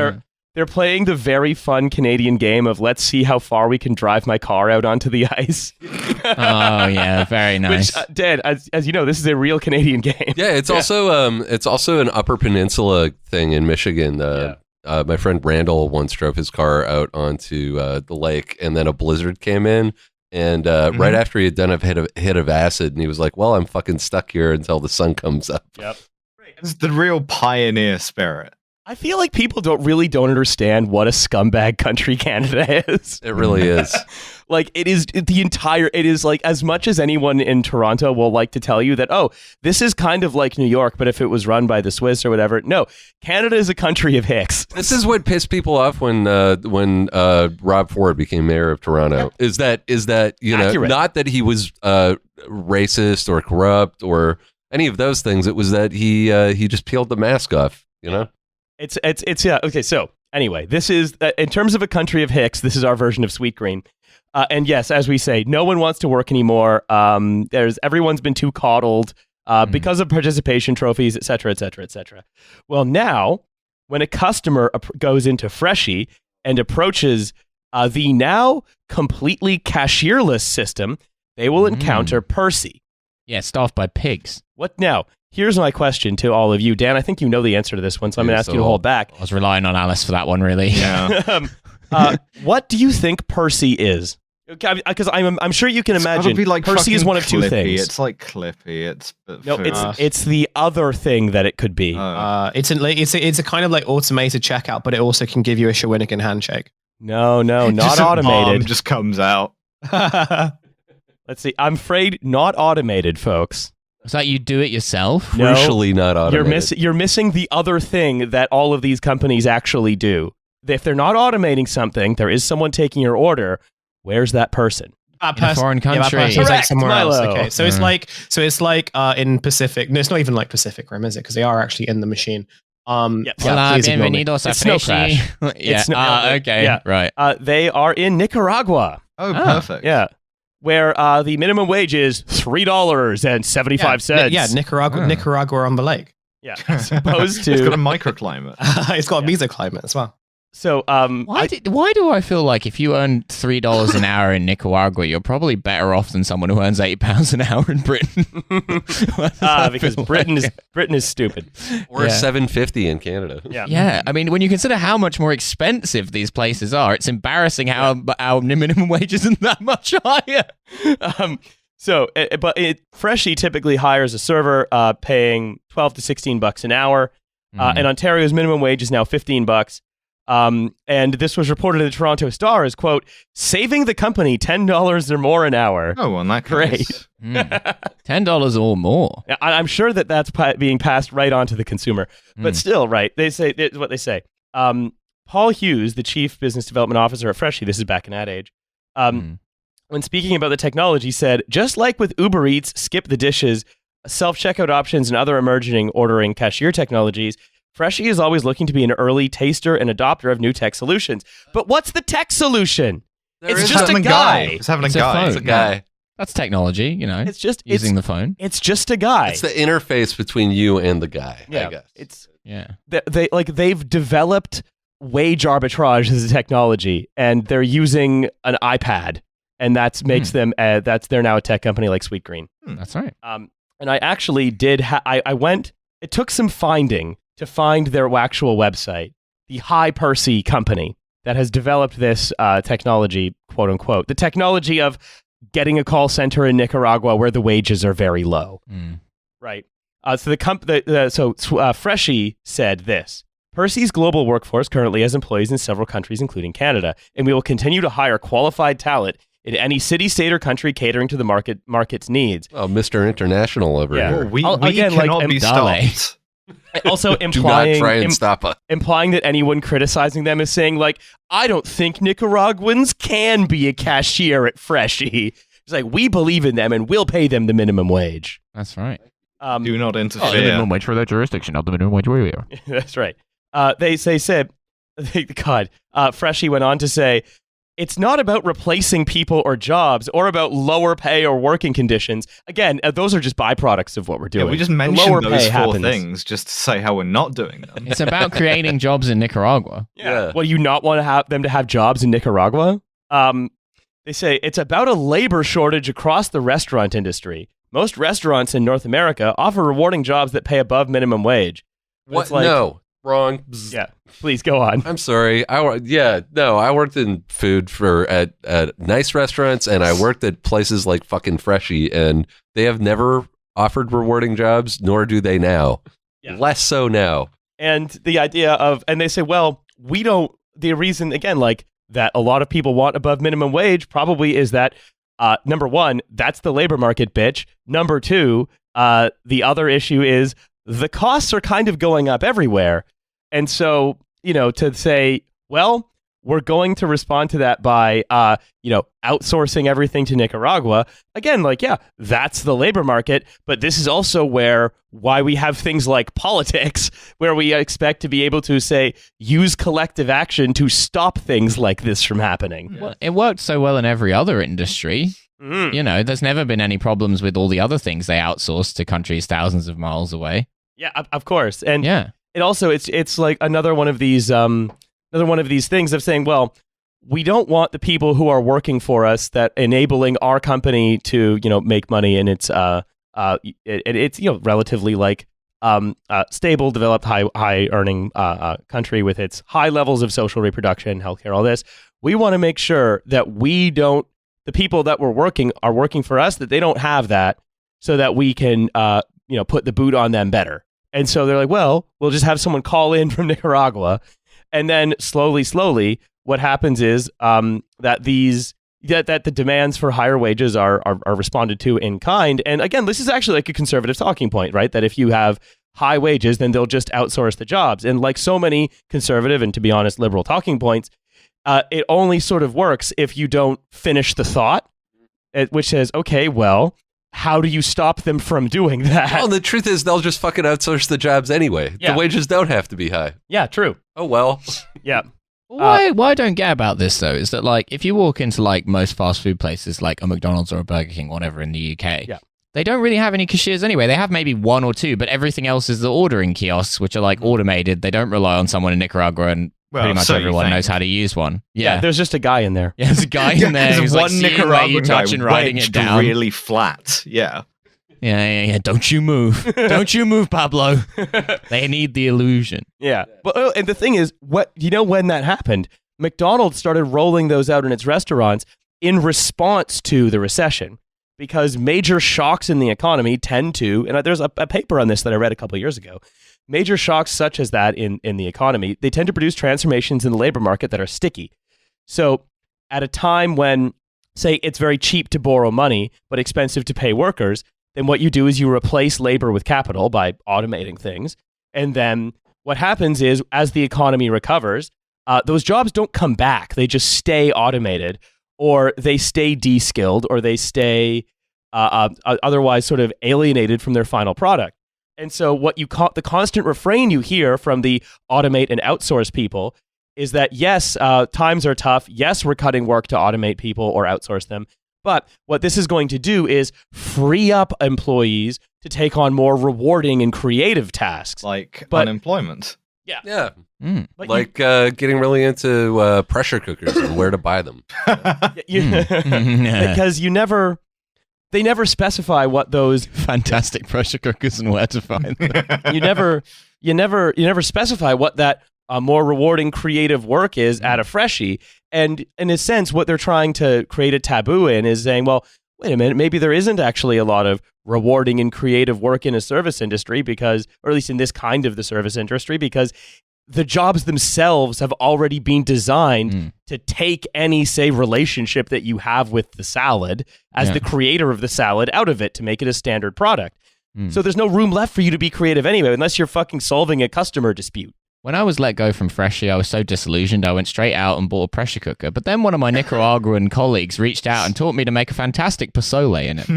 They're playing the very fun Canadian game of let's see how far we can drive my car out onto the ice. Oh yeah, very nice. Which, Dan, as you know, this is a real Canadian game. Yeah, it's also an Upper Peninsula thing in Michigan. My friend Randall once drove his car out onto the lake, and then a blizzard came in. And right after he had done a hit of acid, and he was like, "Well, I'm fucking stuck here until the sun comes up." Yep. It's the real pioneer spirit. I feel like people don't understand what a scumbag country Canada is. It really is. Like it is like as much as anyone in Toronto will like to tell you that, oh, this is kind of like New York, but if it was run by the Swiss or whatever. No, Canada is a country of hicks. This is what pissed people off when Rob Ford became mayor of Toronto. Is that Accurate. not that he was racist or corrupt or any of those things. It was that he just peeled the mask off. You know. It's yeah. Okay, so anyway, this is in terms of a country of hicks. This is our version of Sweet Green. And yes, as we say, no one wants to work anymore. Everyone's been too coddled because of participation trophies, et cetera, et cetera, et cetera. Well, now when a customer goes into Freshie and approaches the now completely cashierless system, they will encounter Percy. Yeah, staffed by pigs. What now? Here's my question to all of you. Dan, I think you know the answer to this one, so I'm going to ask you to hold back. I was relying on Alice for that one, really. Yeah. What do you think Percy is? Because I'm sure you can imagine. Be like Percy is one of two Clippy. things. It's like Clippy. It's it's the other thing that it could be. It's a kind of like automated checkout, but it also can give you a Shawinigan handshake. No, not just automated. Just comes out. Let's see. I'm afraid not automated, folks. Is that you do it yourself? No, Crucially not automated. You're missing the other thing that all of these companies actually do. If they're not automating something, there is someone taking your order. Where's that person? In a foreign country. Yeah, that person's like somewhere Milo. else. Okay, so it's like in Pacific. No, it's not even like Pacific Rim, is it? Because they are actually in the machine. Please ignore me. Bienvenidos a It's Snow Freshie. Crash. Yeah. Okay. Yeah. Right. They are in Nicaragua. Oh, perfect. Yeah. where the minimum wage is $3.75. Yeah, Nicaragua on the lake. Yeah, as opposed to It's got a microclimate. It's got a mesoclimate as well. So, why do I feel like if you earn $3 an hour in Nicaragua, you're probably better off than someone who earns £8 an hour in Britain? because Britain is stupid. Or $7.50 in Canada. Yeah. I mean, when you consider how much more expensive these places are, it's embarrassing how our minimum wage isn't that much higher. Freshie typically hires a server, paying $12 to $16 an hour, and Ontario's minimum wage is now $15. And this was reported in the Toronto Star as, quote, saving the company $10 or more an hour. Oh, well, in that case. $10 or more. I'm sure that's being passed right on to the consumer. But still, right, they say what they say. Paul Hughes, the chief business development officer at Freshie, this is back in Ad Age, when speaking about the technology, said, just like with Uber Eats, Skip the Dishes, self-checkout options, and other emerging ordering cashier technologies, Freshie is always looking to be an early taster and adopter of new tech solutions. But what's the tech solution? It's just a guy. It's having a It's a guy. phone. It's a guy. That's technology, you know. It's just using the phone. It's just a guy. It's the interface between you and the guy, I guess. They've developed wage arbitrage as a technology, and they're using an iPad, and that makes them they're now a tech company like Sweet Green. That's right. And I actually did. I went. It took some finding to find their actual website, the Percy company that has developed this technology, quote unquote, the technology of getting a call center in Nicaragua where the wages are very low. Right. So Freshie said this: Percy's global workforce currently has employees in several countries, including Canada, and we will continue to hire qualified talent in any city, state, or country catering to the market's needs. Oh, Mr. International over here. We again, cannot be stopped. Also Do not try and stop us. implying that anyone criticizing them is saying, like, I don't think Nicaraguans can be a cashier at Freshie. It's like, we believe in them and we'll pay them the minimum wage. That's right. Do not interfere. The minimum wage for their jurisdiction, not the minimum wage where we are. That's right. Freshie went on to say, it's not about replacing people or jobs or about lower pay or working conditions. Again, those are just byproducts of what we're doing. Yeah, we just mentioned those four things just to say how we're not doing them. It's about creating jobs in Nicaragua. Yeah. Well, you not want to have them to have jobs in Nicaragua? They say it's about a labor shortage across the restaurant industry. Most restaurants in North America offer rewarding jobs that pay above minimum wage. What? No. Wrong. Yeah, please go on. I'm sorry. I worked in food at nice restaurants, and I worked at places like fucking Freshie, and they have never offered rewarding jobs, nor do they now. Yeah. Less so now. And the idea of, and they say, well, we don't, the reason, again, like that a lot of people want above minimum wage probably is that, number one, that's the labor market, bitch. Number two, the other issue is the costs are kind of going up everywhere. And so, to say, well, we're going to respond to that by, outsourcing everything to Nicaragua. Again, that's the labor market. But this is also why we have things like politics, where we expect to be able to, say, use collective action to stop things like this from happening. Well, it worked so well in every other industry. There's never been any problems with all the other things they outsource to countries thousands of miles away. Yeah, of course. And yeah. It also it's like another one of these things of saying, well, we don't want the people who are working for us that enabling our company to make money, and it's relatively like stable, developed, high earning country with its high levels of social reproduction, healthcare, all this. We want to make sure that the people that are working for us, that they don't have that, so that we can put the boot on them better. And so they're like, well, we'll just have someone call in from Nicaragua. And then slowly, what happens is that the demands for higher wages are responded to in kind. And again, this is actually like a conservative talking point, right? That if you have high wages, then they'll just outsource the jobs. And like so many conservative and, to be honest, liberal talking points, it only sort of works if you don't finish the thought, which says, okay, well, how do you stop them from doing that? Well, the truth is they'll just fucking outsource the jobs anyway. Yeah. The wages don't have to be high. Yeah, true. Oh, well. Yeah. What I don't get about this though is that like if you walk into like most fast food places like a McDonald's or a Burger King, whatever in the UK, they don't really have any cashiers anyway. They have maybe one or two, but everything else is the ordering kiosks, which are like automated. They don't rely on someone in Nicaragua, and pretty much everyone knows how to use one. Yeah, there's just a guy in there. Yeah, there's a guy in there who's one like seeing where Nicaraguan you touch and writing it down. really flat. Yeah. Yeah. Don't you move. Don't you move, Pablo. They need the illusion. Yeah. But and the thing is, when that happened, McDonald's started rolling those out in its restaurants in response to the recession, because major shocks in the economy tend to, and there's a paper on this that I read a couple of years ago, major shocks such as that in the economy, they tend to produce transformations in the labor market that are sticky. So at a time when, say, it's very cheap to borrow money, but expensive to pay workers, then what you do is you replace labor with capital by automating things. And then what happens is, as the economy recovers, those jobs don't come back. They just stay automated, or they stay de-skilled, or they stay otherwise sort of alienated from their final product. And so the constant refrain you hear from the automate and outsource people is that, yes, times are tough. Yes, we're cutting work to automate people or outsource them. But what this is going to do is free up employees to take on more rewarding and creative tasks. Like unemployment. Yeah. Yeah. But like getting really into pressure cookers and where to buy them. Because they never specify what those fantastic pressure cookers and where to find them. you never specify what that more rewarding creative work is at a freshie. And in a sense, what they're trying to create a taboo in is saying, well, wait a minute, maybe there isn't actually a lot of rewarding and creative work in a service industry or at least in this kind of the service industry, because the jobs themselves have already been designed to take any, say, relationship that you have with the salad as the creator of the salad out of it to make it a standard product. So there's no room left for you to be creative anyway, unless you're fucking solving a customer dispute. When I was let go from Freshie, I was so disillusioned, I went straight out and bought a pressure cooker. But then one of my Nicaraguan colleagues reached out and taught me to make a fantastic pozole in it.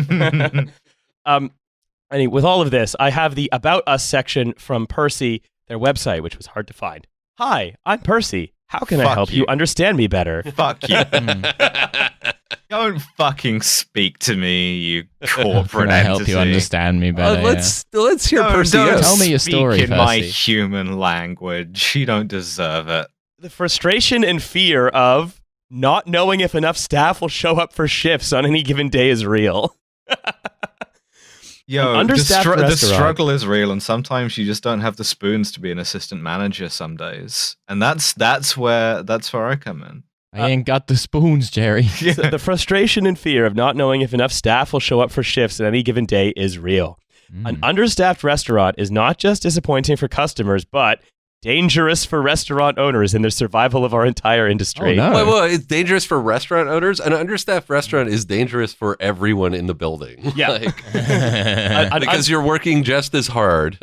Anyway, with all of this, I have the About Us section from Percy, their website, which was hard to find. Hi, I'm Percy. How can I help you understand me better? Fuck you. Don't fucking speak to me, you corporate Can I help entity. you understand me better? Let's hear Percy. Don't Tell me your story, speak in my Percy. human language. You don't deserve it. The frustration and fear of not knowing if enough staff will show up for shifts on any given day is real. Yo, understaffed the restaurant. struggle is real, and sometimes you just don't have the spoons to be an assistant manager some days. And that's where I come in. I ain't got the spoons, Jerry. So the frustration and fear of not knowing if enough staff will show up for shifts on any given day is real. An understaffed restaurant is not just disappointing for customers, but dangerous for restaurant owners in the survival of our entire industry. Oh, no. Wait, it's dangerous for restaurant owners? An understaffed restaurant is dangerous for everyone in the building. Yeah. Because you're working just as hard.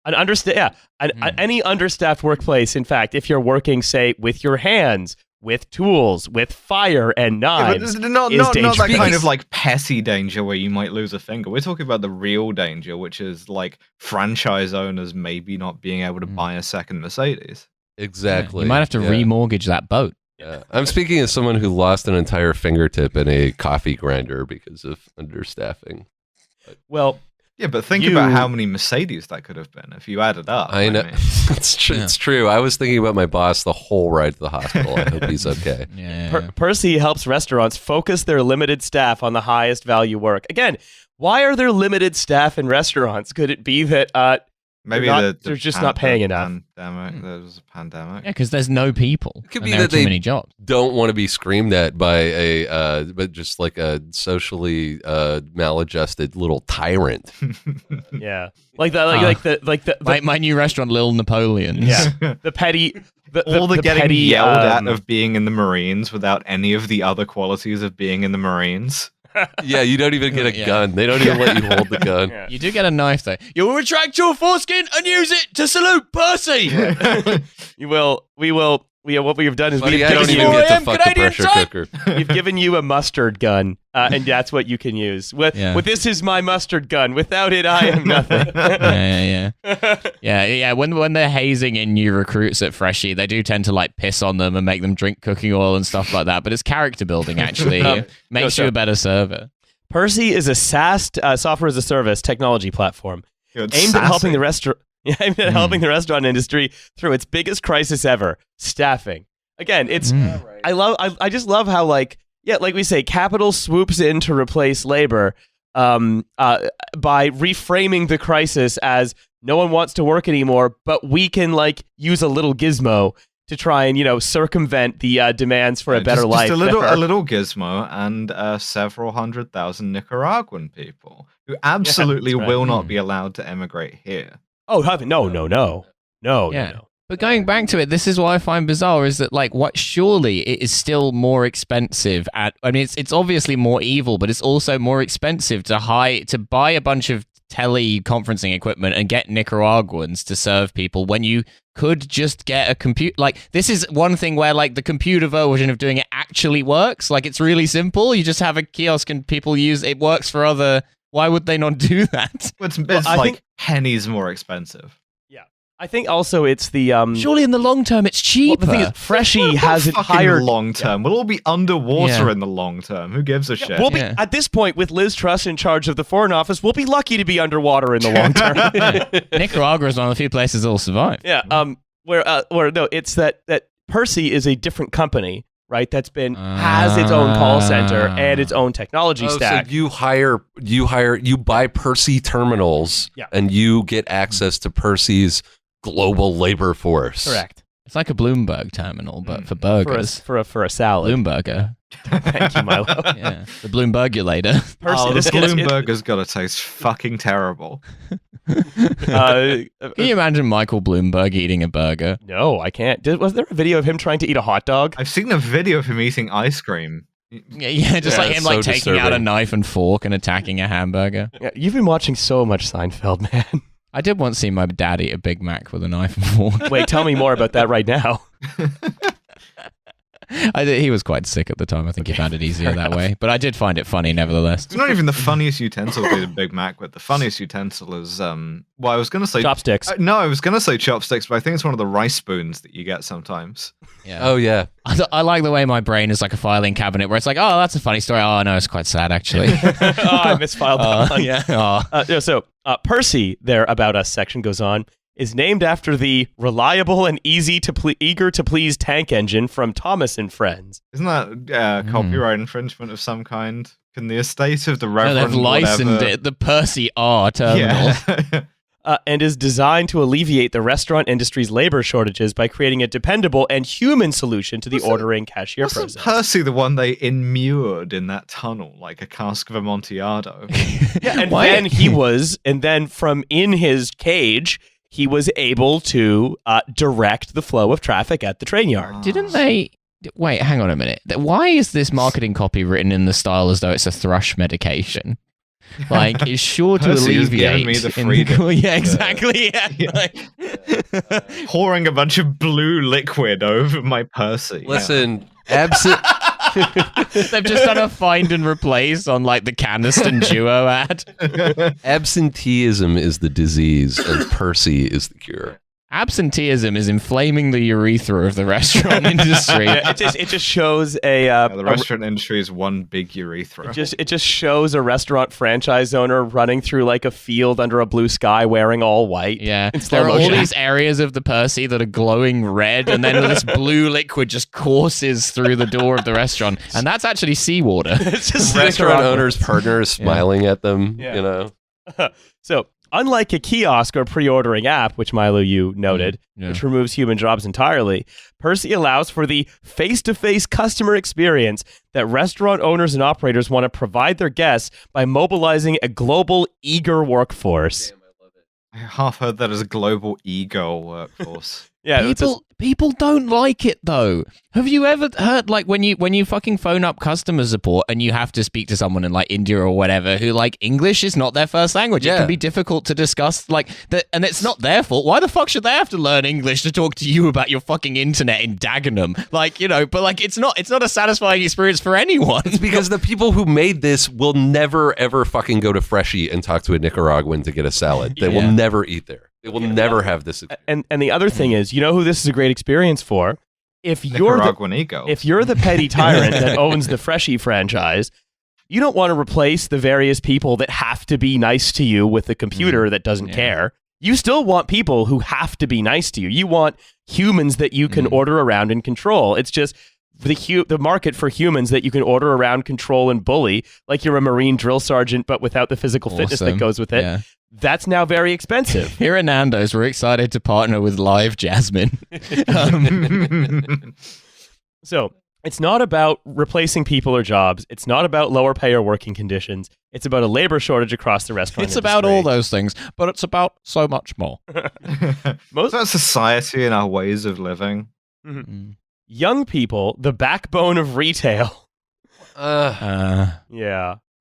Any understaffed workplace, in fact, if you're working, say, with your hands, with tools, with fire and knives, not is that dangerous. kind of like petty danger where you might lose a finger. We're talking about the real danger, which is like franchise owners maybe not being able to buy a second Mercedes. Exactly. You might have to remortgage that boat. Yeah. I'm speaking as someone who lost an entire fingertip in a coffee grinder because of understaffing. Well, yeah, but think about how many Mercedes that could have been if you added up. I know. mean. It's true. It's true. I was thinking about my boss the whole ride to the hospital. I hope he's okay. Percy helps restaurants focus their limited staff on the highest value work. Again, why are there limited staff in restaurants? Could it be that Maybe they're just not paying enough? There was a pandemic. Yeah, because there's no people. It could and be there are that too they many jobs. don't want to be screamed at by but just like a socially maladjusted little tyrant. Yeah, like my new restaurant, Lil Napoleon. Yeah, the petty. All the getting petty, yelled at of being in the Marines without any of the other qualities of being in the Marines. Yeah, you don't even get a gun. They don't even let you hold the gun. Yeah. You do get a knife, though. You'll retract your foreskin and use it to salute Percy. We will what we've done is Buddy, we've I don't given even you get to fuck the pressure cooker. we've given you a mustard gun, and that's what you can use. With this is my mustard gun. Without it, I am nothing. Yeah. When they're hazing in new recruits at Freshie, they do tend to like piss on them and make them drink cooking oil and stuff like that. But it's character building actually. Makes you a better server. Percy is a SaaS software as a service technology platform aimed at helping the restaurant industry through its biggest crisis ever: staffing. Again, it's I just love how like we say, capital swoops in to replace labor by reframing the crisis as no one wants to work anymore, but we can like use a little gizmo to try and circumvent the demands for a better life. Just a little gizmo and several 100,000 Nicaraguan people who absolutely will not be allowed to emigrate here. Oh, no. But going back to it, this is what I find bizarre is that surely it is still more expensive it's obviously more evil, but it's also more expensive to buy a bunch of teleconferencing equipment and get Nicaraguans to serve people when you could just get a computer. This is one thing where the computer version of doing it actually works. It's really simple. You just have a kiosk and people use it. Works for other. Why would they not do that? It's think pennies more expensive. I think also it's the surely in the long term it's cheaper. The thing is, Freshie has it hired long term. We'll all be underwater in the long term. Who gives a shit? We'll be at this point with Liz Truss in charge of the Foreign Office. We'll be lucky to be underwater in the long term. Nicaragua is one of the few places that'll survive. Yeah. It's that Percy is a different company, right? That's has its own call center and its own technology stack. So you buy Percy terminals, and you get access to Percy's global labor force. Correct. It's like a Bloomberg terminal, but for burgers. For a salad. Bloomberger. Thank you, Milo. Yeah, the Bloombergulator. Percy, this Bloomberger's got to taste fucking terrible. Can you imagine Michael Bloomberg eating a burger? No, I can't. Was there a video of him trying to eat a hot dog? I've seen a video of him eating ice cream. Yeah, just like him taking disturbing. out a knife and fork and attacking a hamburger. Yeah, you've been watching so much Seinfeld, man. I did once see my dad eat a Big Mac with a knife and fork. Wait, tell me more about that right now. He was quite sick at the time. I think he found it easier that way. But I did find it funny nevertheless. It's not even the funniest utensil to the Big Mac with. The funniest utensil is, I was going to say... chopsticks. No, I was going to say chopsticks, but I think it's one of the rice spoons that you get sometimes. Yeah. Oh, yeah. I like the way my brain is like a filing cabinet where it's like, oh, that's a funny story. Oh, no, it's quite sad, actually. I misfiled that one. Yeah. So Percy, their About Us section goes on, is named after the reliable and eager to please tank engine from Thomas and Friends. Isn't that copyright infringement of some kind? Can the estate of the Reverend they've licensed it, the Percy R terminal. Yeah. And is designed to alleviate the restaurant industry's labor shortages by creating a dependable and human solution to the ordering cashier process. Wasn't Percy the one they immured in that tunnel, like a cask of Amontillado? And then from in his cage, he was able to direct the flow of traffic at the train yard. Didn't they... Wait, hang on a minute. Why is this marketing copy written in the style as though it's a thrush medication? It's sure to alleviate. Me the freedom. Yeah, exactly. Yeah. Pouring a bunch of blue liquid over my Percy. Listen, They've just done a find and replace on the Caniston Duo ad. absenteeism is the disease, and Percy is the cure. Absenteeism is inflaming the urethra of the restaurant industry. It just shows the restaurant industry is one big urethra. It just shows a restaurant franchise owner running through a field under a blue sky wearing all white. Yeah, there are all these areas of the Percy that are glowing red, and then this blue liquid just courses through the door of the restaurant, and that's actually seawater. It's just Restaurant owner's partner is smiling at them. So, unlike a kiosk or pre-ordering app, which Milo, you noted, which removes human jobs entirely, Percy allows for the face-to-face customer experience that restaurant owners and operators want to provide their guests by mobilizing a global, eager workforce. I half heard that as a global ego workforce. Yeah, People don't like it though. Have you ever heard like when you fucking phone up customer support and you have to speak to someone in like India or whatever who like English is not their first language? It can be difficult to discuss like that, and it's not their fault. Why the fuck should they have to learn English to talk to you about your fucking internet in Dagenham? Like, you know, but like it's not a satisfying experience for anyone. It's because the people who made this will never ever fucking go to Freshie and talk to a Nicaraguan to get a salad. They will never eat there. They will never have this experience. And the other thing is, you know who this is a great experience for? If you're the petty tyrant that owns the Freshie franchise, you don't want to replace the various people that have to be nice to you with a computer that doesn't care. You still want people who have to be nice to you. You want humans that you can order around and control. It's just the market for humans that you can order around, control, and bully, like you're a Marine drill sergeant, but without the physical fitness that goes with it. Yeah. That's now very expensive. Here at Nando's, we're excited to partner with Live Jasmine. So it's not about replacing people or jobs. It's not about lower pay or working conditions. It's about a labor shortage across the restaurant industry. About all those things, but it's about so much more. It's about society and our ways of living. Young people, the backbone of retail.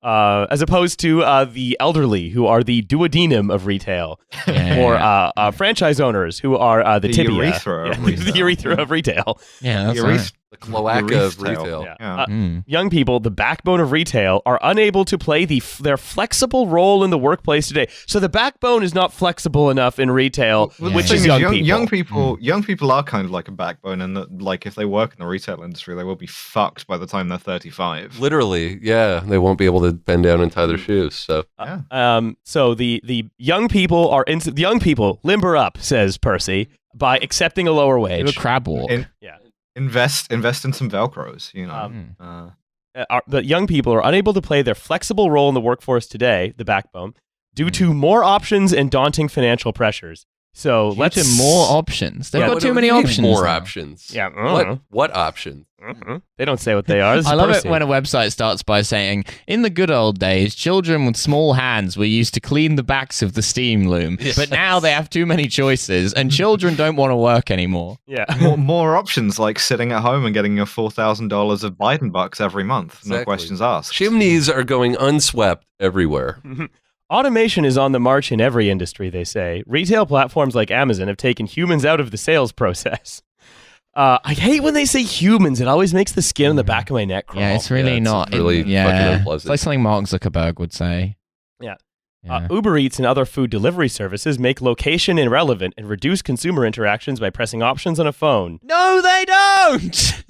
As opposed to the elderly, who are the duodenum of retail, or franchise owners, who are the tibia, urethra of retail. The urethra of retail. Yeah, that's right. The cloaca of retail. Young people, the backbone of retail, are unable to play their flexible role in the workplace today. So the backbone is not flexible enough in retail, which is young people. Young people are kind of like a backbone, and that, like, if they work in the retail industry, they will be fucked by the time they're 35. Literally, they won't be able to bend down and tie their shoes. So, so the young people are the young people limber up, says Percy, by accepting a lower wage. Do a crab walk. Invest in some Velcros, you know. The young people are unable to play their flexible role in the workforce today, the backbone, due to more options and daunting financial pressures. So more options. They've got too many options. More options. Yeah. What options? They don't say what they are. I love it when a website starts by saying, in the good old days, children with small hands were used to clean the backs of the steam loom, but now they have too many choices and children don't want to work anymore. Yeah. more options, like sitting at home and getting your $4,000 of Biden bucks every month. Exactly. No questions asked. Chimneys are going unswept everywhere. Automation is on the march in every industry, they say. Retail platforms like Amazon have taken humans out of the sales process. I hate when they say humans. It always makes the skin on the back of my neck crawl. Yeah, it's really not. It's really fucking unpleasant. It's like something Mark Zuckerberg would say. Yeah. Uber Eats and other food delivery services make location irrelevant and reduce consumer interactions by pressing options on a phone. No, they don't!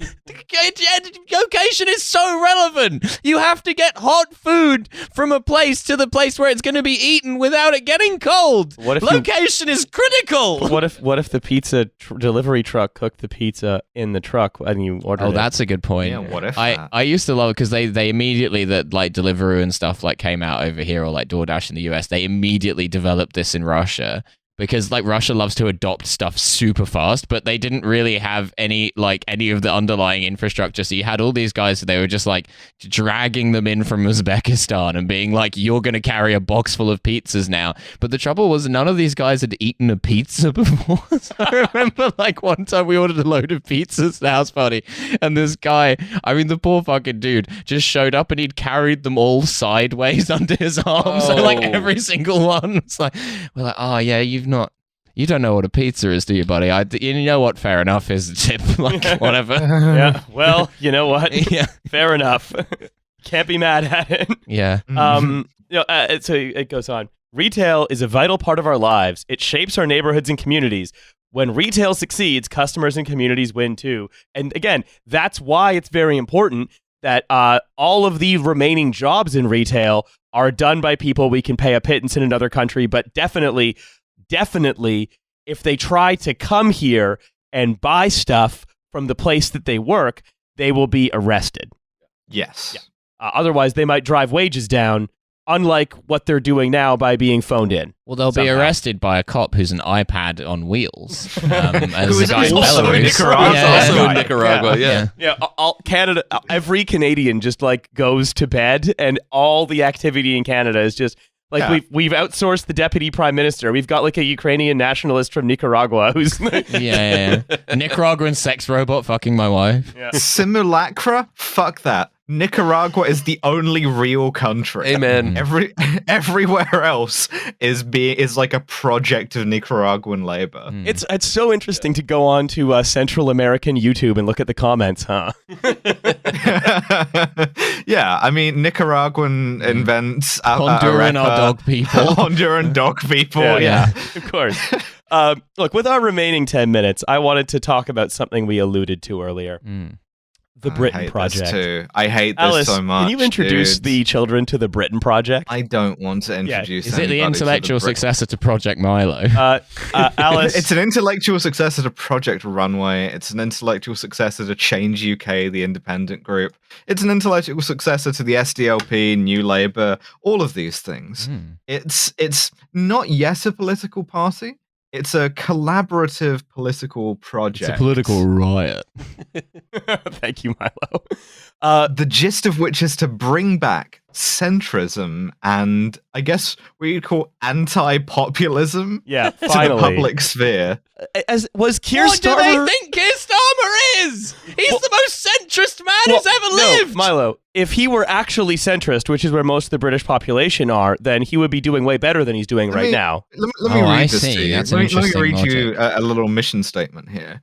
Location is so relevant. You have to get hot food from a place to the place where it's going to be eaten without it getting cold. Location is critical. What if the pizza delivery truck cooked the pizza in the truck and you ordered it? Oh, that's a good point. Yeah, what if I used to love it because they immediately, that like Deliveroo and stuff like came out over here, or like DoorDash in the US, they immediately developed this in Russia. Because like Russia loves to adopt stuff super fast, but they didn't really have any of the underlying infrastructure. So you had all these guys, they were just like dragging them in from Uzbekistan and being like, you're going to carry a box full of pizzas now. But the trouble was none of these guys had eaten a pizza before. So I remember like one time we ordered a load of pizzas at the house party, and this guy, I mean the poor fucking dude, just showed up and he'd carried them all sideways under his arm. So like every single one. It's like, we're like, oh yeah, you don't know what a pizza is, do you, buddy? You know what? Fair enough is a tip. Like, whatever. Yeah. Well, you know what? Yeah. Fair enough. Can't be mad at it. Yeah. So it goes on. Retail is a vital part of our lives. It shapes our neighborhoods and communities. When retail succeeds, customers and communities win too. And again, that's why it's very important that all of the remaining jobs in retail are done by people we can pay a pittance in another country, but definitely, if they try to come here and buy stuff from the place that they work, they will be arrested. Yes. Yeah. Otherwise, they might drive wages down, unlike what they're doing now by being phoned in. Well, they'll be arrested by a cop who's an iPad on wheels. As the guy in also in Belarus. Nicaragua. Yeah. All Canada, every Canadian just like goes to bed, and all the activity in Canada is just Like we've outsourced the deputy prime minister. We've got like a Ukrainian nationalist from Nicaragua who's yeah. Nicaraguan sex robot fucking my wife. Yeah. Simulacra? Fuck that. Nicaragua is the only real country. Amen. Everywhere else is like a project of Nicaraguan labor. It's so interesting to go on to Central American YouTube and look at the comments, huh? Yeah, I mean, Nicaraguan invents Honduran are dog people. Honduran dog people, yeah. Of course. Look, with our remaining 10 minutes, I wanted to talk about something we alluded to earlier. The Britain Project. Too. I hate this Alice, so much. Can you introduce dude. the children to the Britain Project? I don't want to introduce. Is it the intellectual successor to Project Milo? Alice, it's an intellectual successor to Project Runway. It's an intellectual successor to Change UK, the independent group. It's an intellectual successor to the SDLP, New Labour, all of these things. It's not yet a political party. It's a collaborative political project. It's a political riot. Thank you, Milo. The gist of which is to bring back centrism and I guess what you'd call anti-populism Yeah, to finally. the public sphere. As was Keir What Starmer? do they think Keir Starmer is? He's the most centrist man who's ever lived. No, Milo, if he were actually centrist, which is where most of the British population are, then he would be doing way better than he's doing right now. Let me Oh, I read this see. to you. That's Let an me interesting read you logic. a little mission statement here.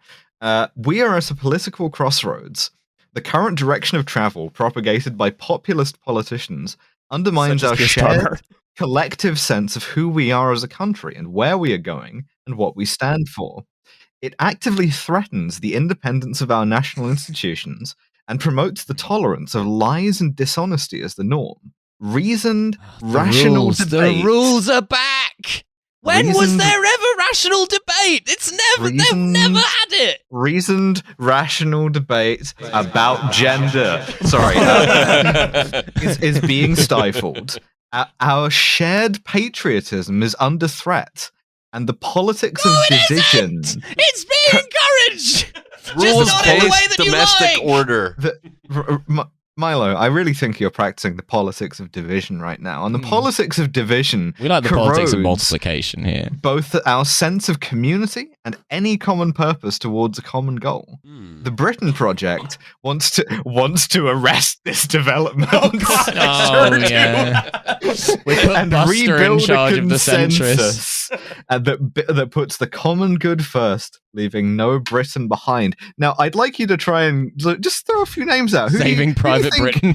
We are at a political crossroads. The current direction of travel propagated by populist politicians undermines Such our as Keir shared Starmer. collective sense of who we are as a country and where we are going and what we stand for. It actively threatens the independence of our national institutions and promotes the tolerance of lies and dishonesty as the norm. Reasoned, rational debate. The rules are back. When was Reasoned- there ever rational debate? It's never. They've Reasoned- never had it. Reasoned, rational debate about gender. Sorry, is being stifled. Our shared patriotism is under threat, and the politics of division. It's being encouraged. Just not in the way that you domestic like. order. Milo, I really think you're practicing the politics of division right now, and the politics of division. We like the politics of corrodes multiplication here. both our sense of community and any common purpose towards a common goal. The Britain Project wants to arrest this development. Oh yeah. We put and Buster in rebuild charge a of the centrists. consensus that puts the common good first, leaving no Britain behind. Now, I'd like you to try and just throw a few names out. Saving Private Britain.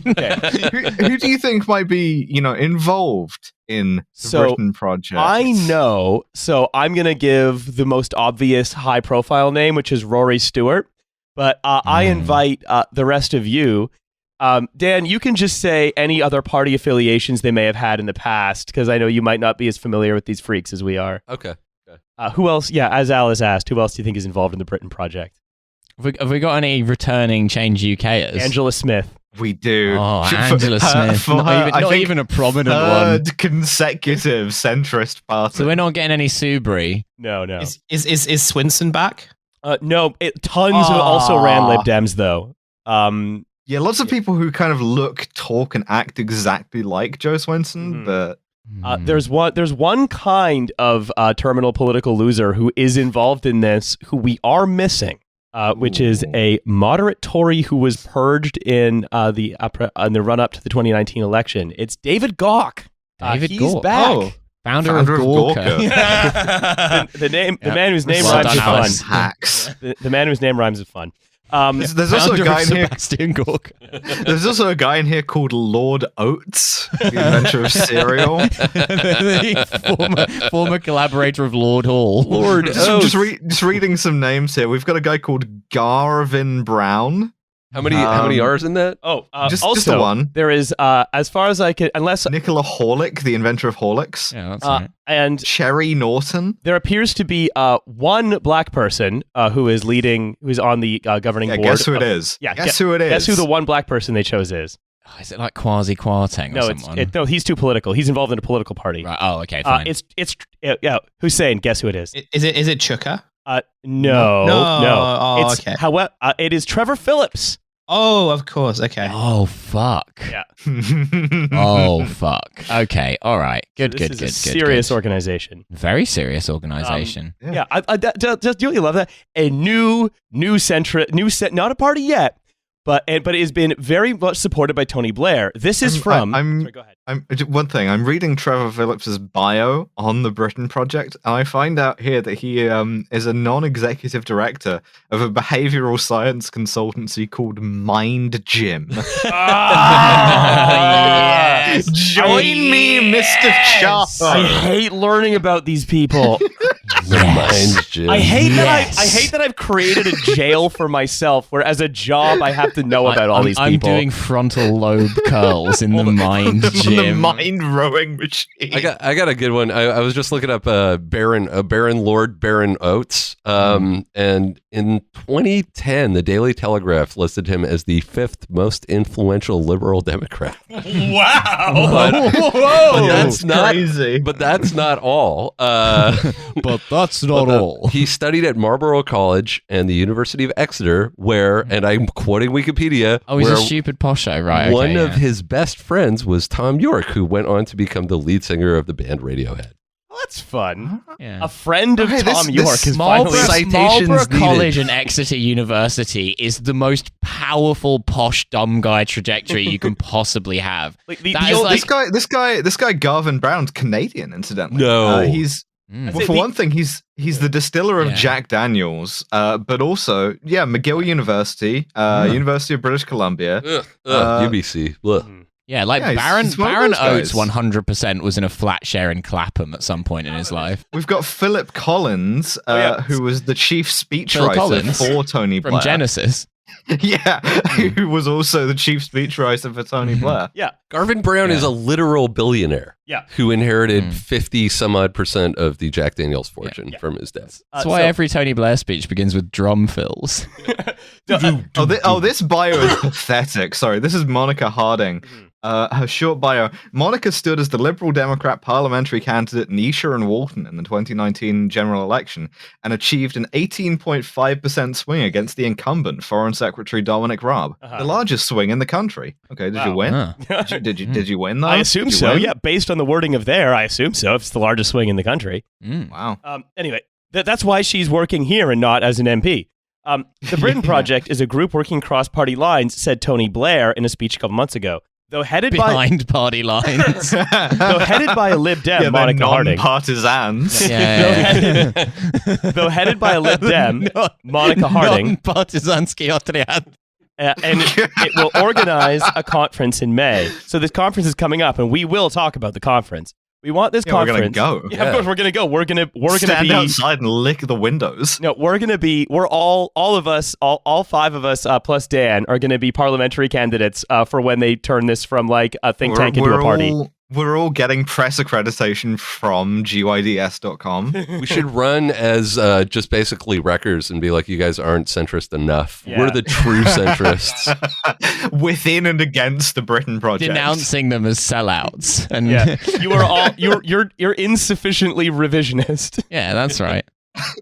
Who do you think might be, involved in the So, Britain Project? I know, so I'm going to give the most obvious high-profile name, which is Rory Stewart. But I invite the rest of you. Dan, you can just say any other party affiliations they may have had in the past, because I know you might not be as familiar with these freaks as we are. Okay. Who else? Yeah, as Alice asked, who else do you think is involved in the Britain Project? Have we got any returning Change UKers? Angela Smith. We do. Oh, For Angela Smith. for Not her, even, I not think even a prominent one. third consecutive centrist party. So we're not getting any Subri. No. Is Swinson back? No, tons also ran Lib Dems, though. Yeah, lots of people who kind of look, talk, and act exactly like Joe Swenson, but There's one kind of terminal political loser who is involved in this, who we are missing, which is a moderate Tory who was purged in the run up to the 2019 election. It's David Gauck. He's Gauck. back. Oh, Founder of Gawker. the man whose name Well rhymes done, with fun. Alice. hacks. The man whose name rhymes with fun. There's also a Founder guy of in here. Sebastian Gawker. There's also a guy in here called Lord Oates, the inventor of cereal. the former collaborator of Lord Hall. Lord Just reading some names here. We've got a guy called Garvin Brown. How many R's in that? Oh, Just also, the one. there is, as far as I can, unless Nicola Horlick, the inventor of Horlicks. Yeah, that's right. and Cherry Norton. there appears to be one black person who's on the governing Yeah, board. guess who it is. Yeah, guess who it is. Guess who the one black person they chose is? Oh, is it like Kwasi Kwarteng or No, someone? no, he's too political. He's involved in a political party. Right. Oh, okay, fine. Hussein. Guess who it is? Is it Chuka? No. No. Oh, It's okay. however, it is Trevor Phillips. Oh, of course. Okay. Oh, fuck. Yeah. Oh, fuck. Okay. All right. Good, This good, is good, a good. serious good. organization. Very serious organization. Yeah, I just do you love that? A new not a party yet, but it has been very much supported by Tony Blair. This is Sorry, go ahead. One thing, I'm reading Trevor Phillips's bio on the Britain Project, and I find out here that he is a non-executive director of a behavioral science consultancy called Mind Gym. Yes. Join me, Mr. Sharper. I hate learning about these people. Mind Gym. I hate that I've created a jail for myself, where as a job I have to know about all these people. I'm doing frontal lobe curls in the Mind Gym. The mind rowing machine. I got a good one. I was just looking up Baron Lord Baron Oates, and in 2010, the Daily Telegraph listed him as the 5th most influential liberal Democrat. Wow! But that's not crazy. But that's not all. But that's not all. He studied at Marlborough College and the University of Exeter, where, and I'm quoting Wikipedia, Oh, he's where a stupid posho, right? Okay, one of yeah. his best friends was Tom York, who went on to become the lead singer of the band Radiohead. Well, that's fun. Yeah. A friend of Okay, Tom this York is finally. Citations Marlborough needed. College and Exeter University is the most powerful, posh, dumb guy trajectory you can possibly have. Like, That is like- This guy Garvin Brown's Canadian, incidentally. No. He's Mm. well, for one thing, he's the distiller of Yeah. Jack Daniels, but also McGill University, University of British Columbia. UBC. Ugh. Yeah, like Yeah, he's one of Baron those Oates guys. 100% was in a flat share in Clapham at some point in his life. We've got Philip Collins, who was the chief Phil speechwriter Collins for Tony From Blair. Genesis. Yeah, who was also the chief speechwriter for Tony Blair. Yeah. Garvin Brown is a literal billionaire. Yeah. Who inherited 50 some odd % of the Jack Daniels fortune Yeah. from his dad. That's why every Tony Blair speech begins with drum fills. This bio is pathetic. Sorry, this is Monica Harding. Her short bio. Monica stood as the Liberal Democrat parliamentary candidate Nisha and Walton in the 2019 general election and achieved an 18.5% swing against the incumbent Foreign Secretary Dominic Raab, the largest swing in the country. Okay, did you win? Huh. Did you win though? I assume Did you so. win? Yeah, based on the wording of there, I assume so. If it's the largest swing in the country. Mm. Wow. Anyway, that's why she's working here and not as an MP. The Britain Project is a group working across party lines, said Tony Blair in a speech a couple months ago. Though headed Behind party lines. by a Lib Dem, Yeah, Monica Harding. Partisans. Yeah. Though headed by a Lib Dem, Monica Harding, Partizansky Otriad. and it will organize a conference in May. So this conference is coming up, and we will talk about the conference. We want this We're gonna conference. go. Yeah, of course we're gonna go. We're gonna Stand be outside and lick the windows. No, we're all of us, all 5 of us, plus Dan, are going to be parliamentary candidates for when they turn this from like a think tank into a party. We're all getting press accreditation from gyds.com. We should run as just basically wreckers and be like, you guys aren't centrist enough. Yeah. We're the true centrists. Within and against the Britain Project. Denouncing them as sellouts. And Yeah, you are all you're insufficiently revisionist. yeah, that's right.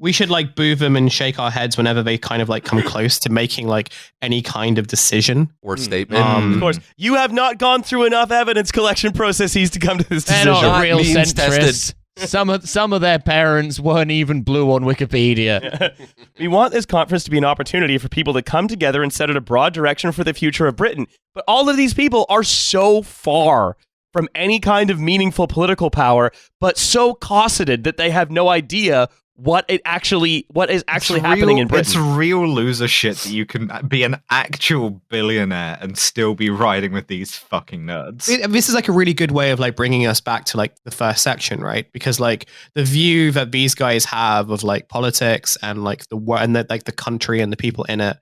We should like boo them and shake our heads whenever they kind of like come close to making like any kind of decision. Or statement. Of course, you have not gone through enough evidence collection processes to come to this They're decision. not real means centrists. Some of their parents weren't even blue on Wikipedia. We want this conference to be an opportunity for people to come together and set out a broad direction for the future of Britain. But all of these people are so far from any kind of meaningful political power, but so cosseted that they have no idea what is actually happening in Britain. It's real loser shit that you can be an actual billionaire and still be riding with these fucking nerds. This is like a really good way of like bringing us back to like the first section, right? Because like the view that these guys have of like politics and like the country and the people in it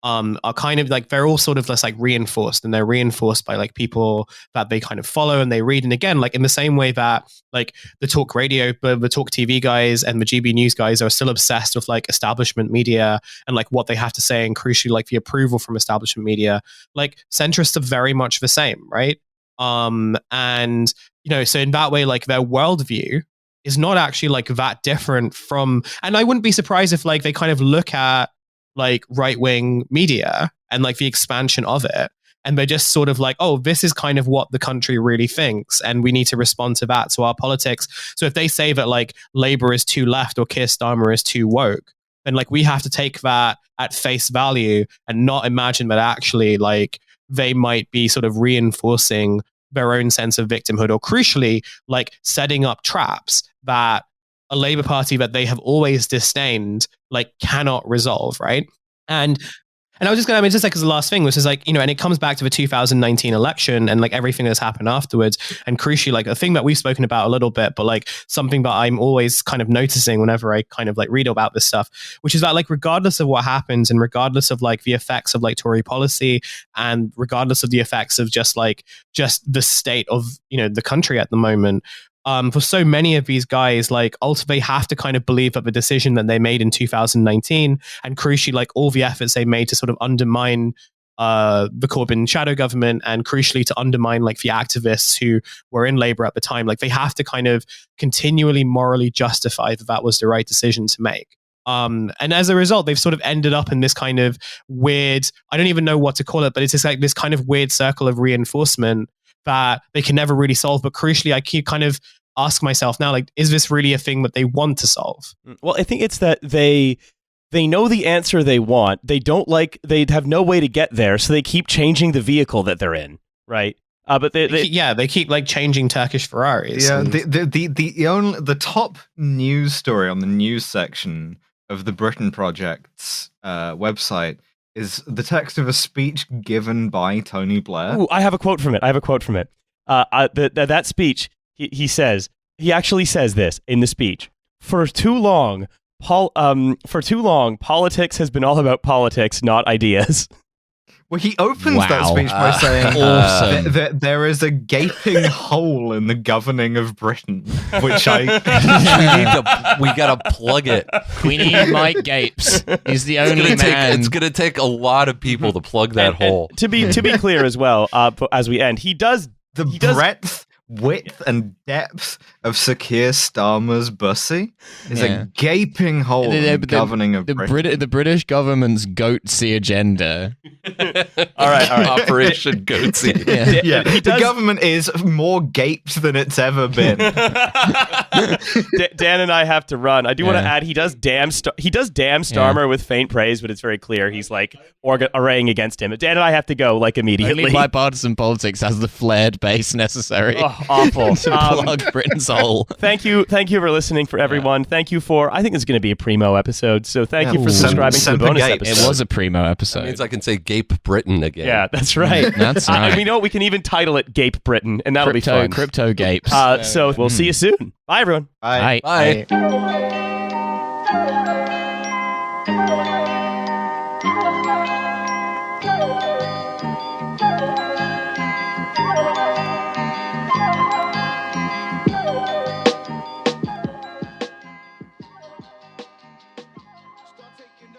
are kind of like they're all sort of just like reinforced, and they're reinforced by like people that they kind of follow and they read. And again, like in the same way that like the talk radio, the talk TV guys and the GB News guys are still obsessed with like establishment media and like what they have to say, and crucially like the approval from establishment media, like centrists are very much the same, right? And you know, so in that way, like their worldview is not actually like that different from, and I wouldn't be surprised if like they kind of look at like right-wing media and like the expansion of it. And they're just sort of like, oh, this is kind of what the country really thinks, and we need to respond to that. So our politics. So if they say that like Labour is too left or Keir Starmer is too woke, then like we have to take that at face value and not imagine that actually like they might be sort of reinforcing their own sense of victimhood, or crucially, like setting up traps that a Labour Party that they have always disdained like cannot resolve, right? And I was just going to, just like as the last thing, which is like, and it comes back to the 2019 election and like everything that's happened afterwards. And crucially, like a thing that we've spoken about a little bit, but like something that I'm always kind of noticing whenever I kind of like read about this stuff, which is that like regardless of what happens and regardless of like the effects of like Tory policy and regardless of the effects of just the state of, the country at the moment, for so many of these guys, like ultimately have to kind of believe that the decision that they made in 2019 and crucially like all the efforts they made to sort of undermine the Corbyn shadow government and crucially to undermine like the activists who were in Labour at the time, like they have to kind of continually morally justify that was the right decision to make. And as a result, they've sort of ended up in this kind of weird, I don't even know what to call it, but it's just like this kind of weird circle of reinforcement that they can never really solve. But crucially, I keep kind of ask myself now, like, is this really a thing that they want to solve? Well, I think it's that they know the answer they want. They have no way to get there, so they keep changing the vehicle that they're in, right? But they keep like changing Turkish Ferraris. Yeah, the top news story on the news section of the Britain Project's website is the text of a speech given by Tony Blair. Ooh, I have a quote from it. That speech, he actually says this in the speech. For too long, politics has been all about politics, not ideas. Well, he opens that speech by saying that there is a gaping hole in the governing of Britain, which we gotta plug it. We need Mike Gapes. He's the only man. It's gonna take a lot of people to plug that hole. And to be clear as well, as we end, he does breadth, width, and depth of Sir Keir Starmer's bussy is a gaping hole in the governing of Britain. The British government's goatsy agenda. All right. Operation Goatsy. The government is more gaped than it's ever been. Dan and I have to run. I do want to add he does damn Starmer with faint praise, but it's very clear he's like arraying against him. Dan and I have to go like immediately. Only bipartisan politics has the flared base necessary. Oh, awful. To plug Britain's hole. Thank you for listening, for everyone. Thank you I think it's going to be a primo episode, so thank you for subscribing to the bonus episode. It was a primo episode. That means I can say Gape Britain again. Yeah, that's right. That's right. And we know we can even title it Gape Britain, and that'll be fun. Crypto Gapes. So we'll see you soon. Bye, everyone. Bye. Bye. Bye.